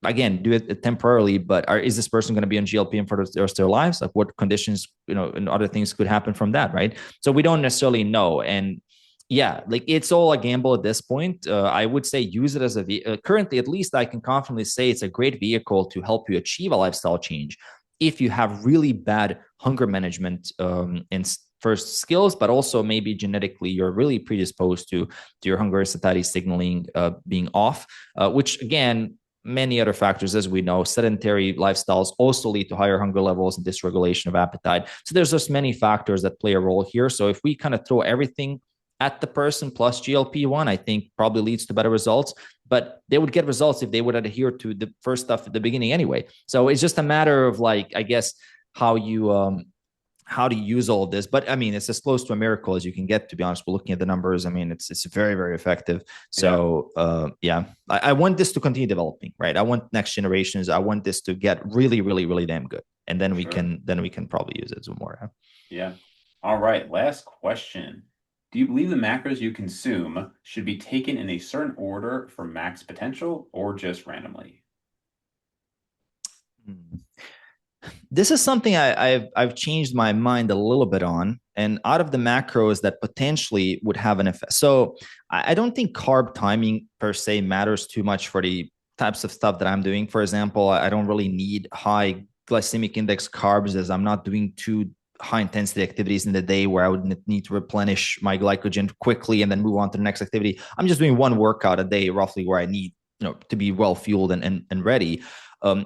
again do it temporarily. But is this person going to be on GLP for the rest of their lives? Like what conditions, and other things could happen from that, right? So we don't necessarily know. And yeah, like it's all a gamble at this point. I would say use it as currently, at least I can confidently say it's a great vehicle to help you achieve a lifestyle change if you have really bad hunger management and first skills, but also maybe genetically you're really predisposed to your hunger satiety signaling being off, which again, many other factors, as we know. Sedentary lifestyles also lead to higher hunger levels and dysregulation of appetite. So there's just many factors that play a role here. So if we kind of throw everything at the person plus GLP-1, I think probably leads to better results. But they would get results if they would adhere to the first stuff at the beginning anyway. So it's just a matter of, like, I guess, how you how to use all of this. But I mean, it's as close to a miracle as you can get, to be honest. We're looking at the numbers. I mean, it's very, very effective. Yeah, So yeah, I want this to continue developing, right? I want next generations. I want this to get really, really, really damn good, and then sure. we can probably use it some more. Yeah. All right. Last question. Do you believe the macros you consume should be taken in a certain order for max potential or just randomly? Hmm. This is something I've changed my mind a little bit on, and out of the macros that potentially would have an effect. So I don't think carb timing per se matters too much for the types of stuff that I'm doing. For example, I don't really need high glycemic index carbs, as I'm not doing too high intensity activities in the day where I would need to replenish my glycogen quickly and then move on to the next activity. I'm just doing one workout a day roughly where I need, to be well fueled and ready.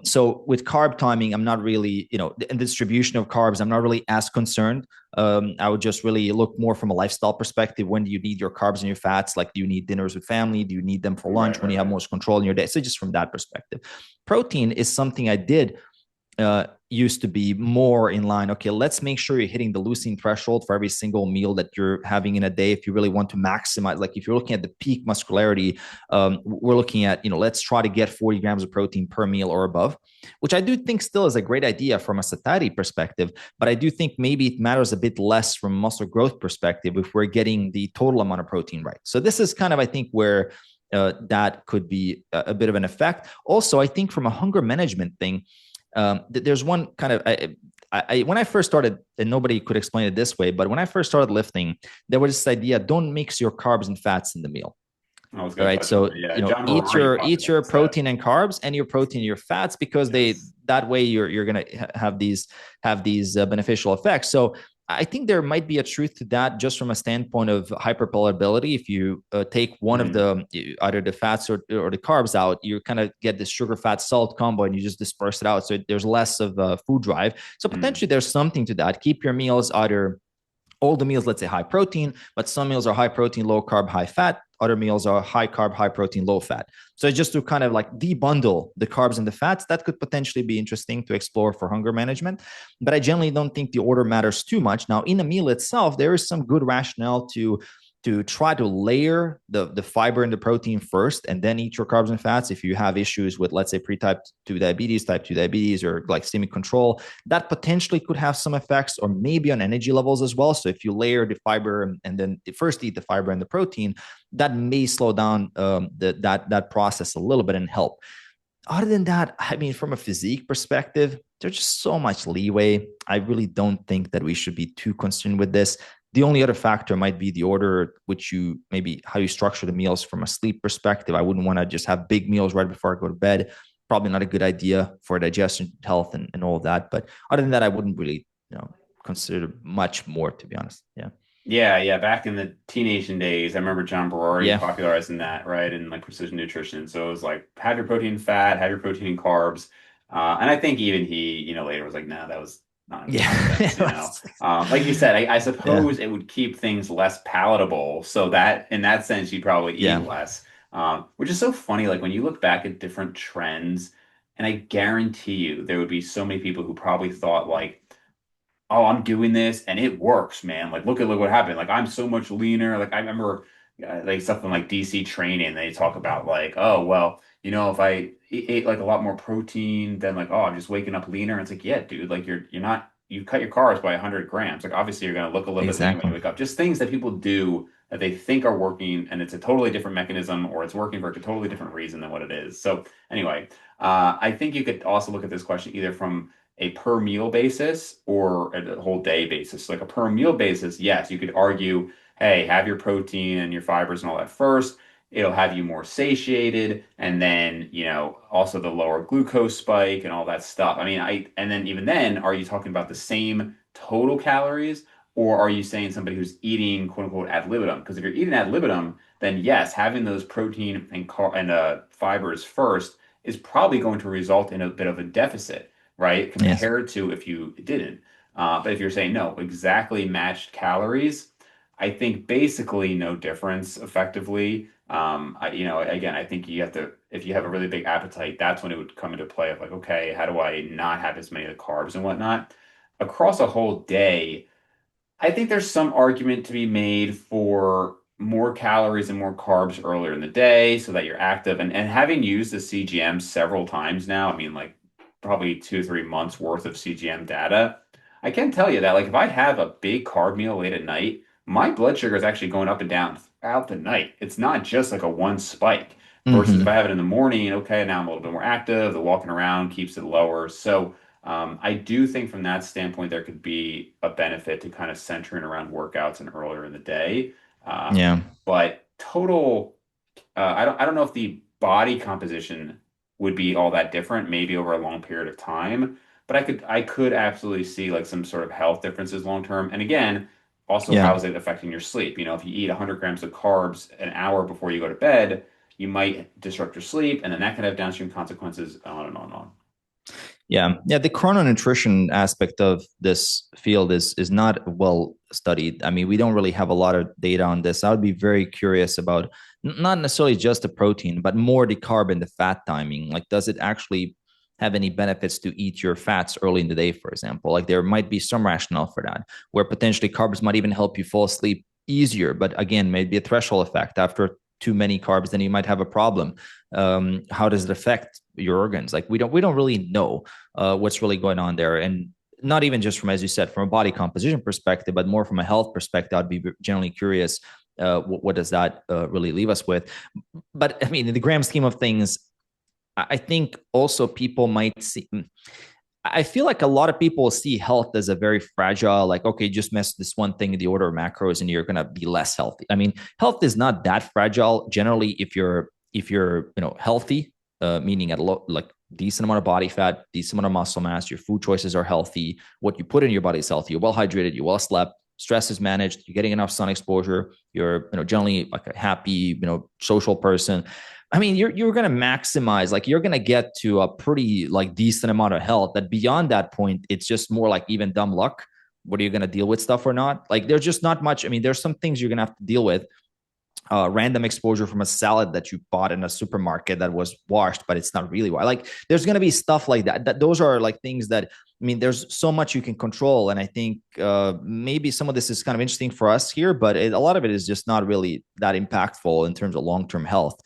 So with carb timing, I'm not really, and distribution of carbs, I'm not really as concerned. I would just really look more from a lifestyle perspective. When do you need your carbs and your fats? Like, do you need dinners with family? Do you need them for Right, lunch when right, you have right. most control in your day? So just from that perspective, protein is something I did used to be more in line. Okay, let's make sure you're hitting the leucine threshold for every single meal that you're having in a day. If you really want to maximize, like if you're looking at the peak muscularity, we're looking at, let's try to get 40 grams of protein per meal or above, which I do think still is a great idea from a satiety perspective. But I do think maybe it matters a bit less from a muscle growth perspective if we're getting the total amount of protein right. So this is kind of, I think, where that could be a bit of an effect. Also, I think from a hunger management thing, there's one kind of when I first started, and nobody could explain it this way, but when I first started lifting, there was this idea: don't mix your carbs and fats in the meal. I was All going to right, touch on so that. Yeah, John eat Berardi your talked eat about your this. That. protein and carbs, and your protein and your fats, because Yes. that way you're gonna have these beneficial effects. So I think there might be a truth to that, just from a standpoint of hyperpalatability. If you take one of Mm, the either the fats or the carbs out, you kind of get this sugar fat salt combo, and you just disperse it out. So there's less of a food drive. So mm, potentially there's something to that. Keep your meals either all the meals, let's say high protein, but some meals are high protein, low carb, high fat. Other meals are high carb, high protein, low fat. So just to kind of like debundle the carbs and the fats, that could potentially be interesting to explore for hunger management. But I generally don't think the order matters too much. Now, in a meal itself, there is some good rationale to try to layer the fiber and the protein first and then eat your carbs and fats. If you have issues with, let's say, pre-type 2 diabetes, type 2 diabetes, or glycemic control, that potentially could have some effects, or maybe on energy levels as well. So if you layer the fiber and then first eat the fiber and the protein, that may slow down that process a little bit and help. Other than that, I mean, from a physique perspective, there's just so much leeway. I really don't think that we should be too concerned with this. The only other factor might be the order which you, maybe how you structure the meals from a sleep perspective. I wouldn't want to just have big meals right before I go to bed. Probably not a good idea for digestion health and all of that. But other than that, I wouldn't really, consider much more, to be honest. Yeah. yeah, yeah. Back in the teenage days, I remember John Berardi Yeah. popularizing that, right? And like precision nutrition. So it was like have your protein and fat, have your protein and carbs. And I think even he, later was like, no, that was not nonsense, Yeah. Like you said, I Yeah. suppose it would keep things less palatable. So that in that sense, you'd probably eat Yeah. less. Which is so funny. Like when you look back at different trends, and I guarantee you there would be so many people who probably thought like, oh, I'm doing this and it works, man. Like, look what happened. Like, I'm so much leaner. Like, I remember like stuff in like DC training. They talk about like, oh, well, if I ate like a lot more protein, then like, oh, I'm just waking up leaner. And it's like, yeah, dude, like you're not, you cut your carbs by 100 grams. Like, obviously, you're gonna look a little bit leaner when you Exactly. wake up. Just things that people do that they think are working, and it's a totally different mechanism, or it's working for a totally different reason than what it is. So, anyway, I think you could also look at this question either from a per meal basis or a whole day basis. Like a per meal basis, yes, you could argue, hey, have your protein and your fibers and all that first. It'll have you more satiated, and then, also the lower glucose spike and all that stuff. I mean, and then even then, are you talking about the same total calories, or are you saying somebody who's eating quote unquote ad libitum? Because if you're eating ad libitum, then yes, having those protein and fibers first is probably going to result in a bit of a deficit, right? Yes. Compared to if you didn't. But if you're saying no, exactly matched calories, I think basically no difference effectively. Again, I think you have to, if you have a really big appetite, that's when it would come into play of like, okay, how do I not have as many of the carbs and whatnot? Across a whole day, I think there's some argument to be made for more calories and more carbs earlier in the day so that you're active. And having used the CGM several times now, I mean, like probably 2 or 3 months worth of CGM data, I can tell you that, like, if I have a big carb meal late at night, my blood sugar is actually going up and down throughout the night. It's not just like a one spike. Versus if I Hmm. have it in the morning, okay, now I'm a little bit more active, the walking around keeps it lower. So, I do think from that standpoint, there could be a benefit to kind of centering around workouts and earlier in the day. Yeah. But total, I don't know if the body composition would be all that different, maybe over a long period of time. But I could absolutely see like some sort of health differences long term. And again, also how Yeah. is it affecting your sleep? If you eat 100 grams of carbs an hour before you go to bed, you might disrupt your sleep, and then that can have downstream consequences on and on and on. Yeah, yeah. The chrononutrition aspect of this field is not well studied. I mean, we don't really have a lot of data on this. I would be very curious about not necessarily just the protein, but more the carb and the fat timing. Like, does it actually have any benefits to eat your fats early in the day, for example? Like, there might be some rationale for that, where potentially carbs might even help you fall asleep easier. But again, maybe a threshold effect after too many carbs, then you might have a problem. How does it affect your organs? Like, we don't really know what's really going on there. And not even just from, as you said, from a body composition perspective, but more from a health perspective, I'd be generally curious. What does that really leave us with? But I mean, in the grand scheme of things, I think also people might see. I feel like a lot of people see health as a very fragile, like, okay, just mess this one thing in the order of macros and you're going to be less healthy. I mean, health is not that fragile generally if you're healthy, meaning at like decent amount of body fat, decent amount of muscle mass, your food choices are healthy, what you put in your body is healthy, you're well hydrated, you're well slept, stress is managed, you're getting enough sun exposure, you're generally like a happy social person. I mean, you're gonna maximize, like you're gonna get to a pretty like decent amount of health. That beyond that point, it's just more like even dumb luck. What are you gonna deal with stuff or not? Like there's just not much. I mean, there's some things you're gonna have to deal with. Random exposure from a salad that you bought in a supermarket that was washed, but it's not really washed. Like there's gonna be stuff like that. Those are like things that I mean, there's so much you can control, and I think maybe some of this is kind of interesting for us here, but a lot of it is just not really that impactful in terms of long-term health.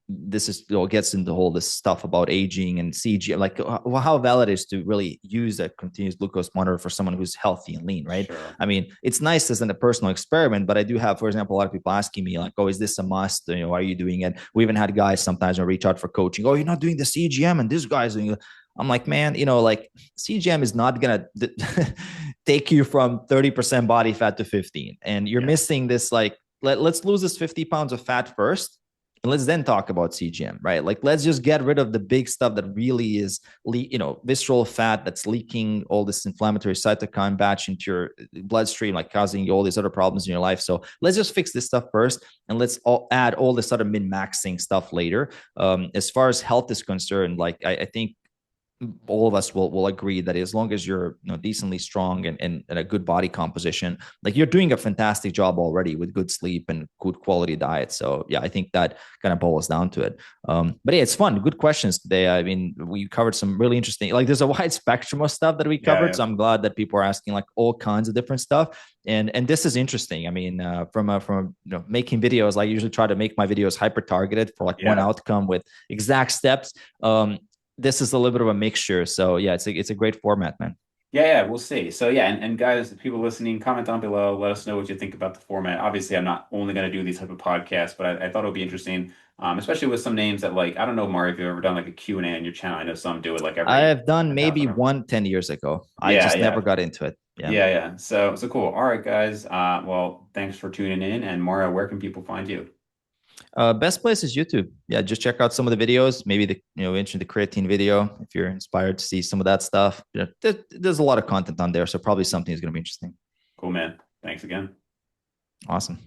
This is gets into all this stuff about aging and CG, like how valid it is to really use a continuous glucose monitor for someone who's healthy and lean, right? Sure. I mean, it's nice as a personal experiment, but I do have, for example, a lot of people asking me like, "Oh, is this a must? Why are you doing it?" We even had guys sometimes reach out for coaching. "Oh, you're not doing the CGM, and this guy's doing it." I'm like, man, like CGM is not gonna take you from 30% body fat to 15, and you're Yeah. missing this. Like, let's lose this 50 pounds of fat first, and let's then talk about CGM, right? Like, let's just get rid of the big stuff that really is, visceral fat that's leaking all this inflammatory cytokine batch into your bloodstream, like causing you all these other problems in your life. So let's just fix this stuff first, and let's add all this other min maxing stuff later. As far as health is concerned, like I think all of us will agree that as long as you're decently strong and a good body composition, like you're doing a fantastic job already with good sleep and good quality diet. So yeah, I think that kind of boils down to it. But yeah, it's fun. Good questions today. I mean, we covered some really interesting, like there's a wide spectrum of stuff that we Yeah. covered. Yeah. So I'm glad that people are asking like all kinds of different stuff. And this is interesting. I mean, from making videos, I usually try to make my videos hyper targeted for like one Yeah. outcome with exact steps. This is a little bit of a mixture. So yeah, it's a great format, man. Yeah, yeah, we'll see. So yeah, and guys, people listening, comment down below. Let us know what you think about the format. Obviously, I'm not only going to do these type of podcasts, but I thought it would be interesting, especially with some names that like I don't know, Mario, if you've ever done like a Q&A on your channel. I know some do it like I every have done maybe 1,000. one 10 years ago. I Yeah, just never yeah, got into it. Yeah. yeah, yeah. So cool. All right, guys. Well, thanks for tuning in. And Mario, where can people find you? Best place is YouTube. Yeah, just check out some of the videos. Maybe mention the creatine video if you're inspired to see some of that stuff. There's a lot of content on there, so probably something is going to be interesting. Cool, man. Thanks again. Awesome.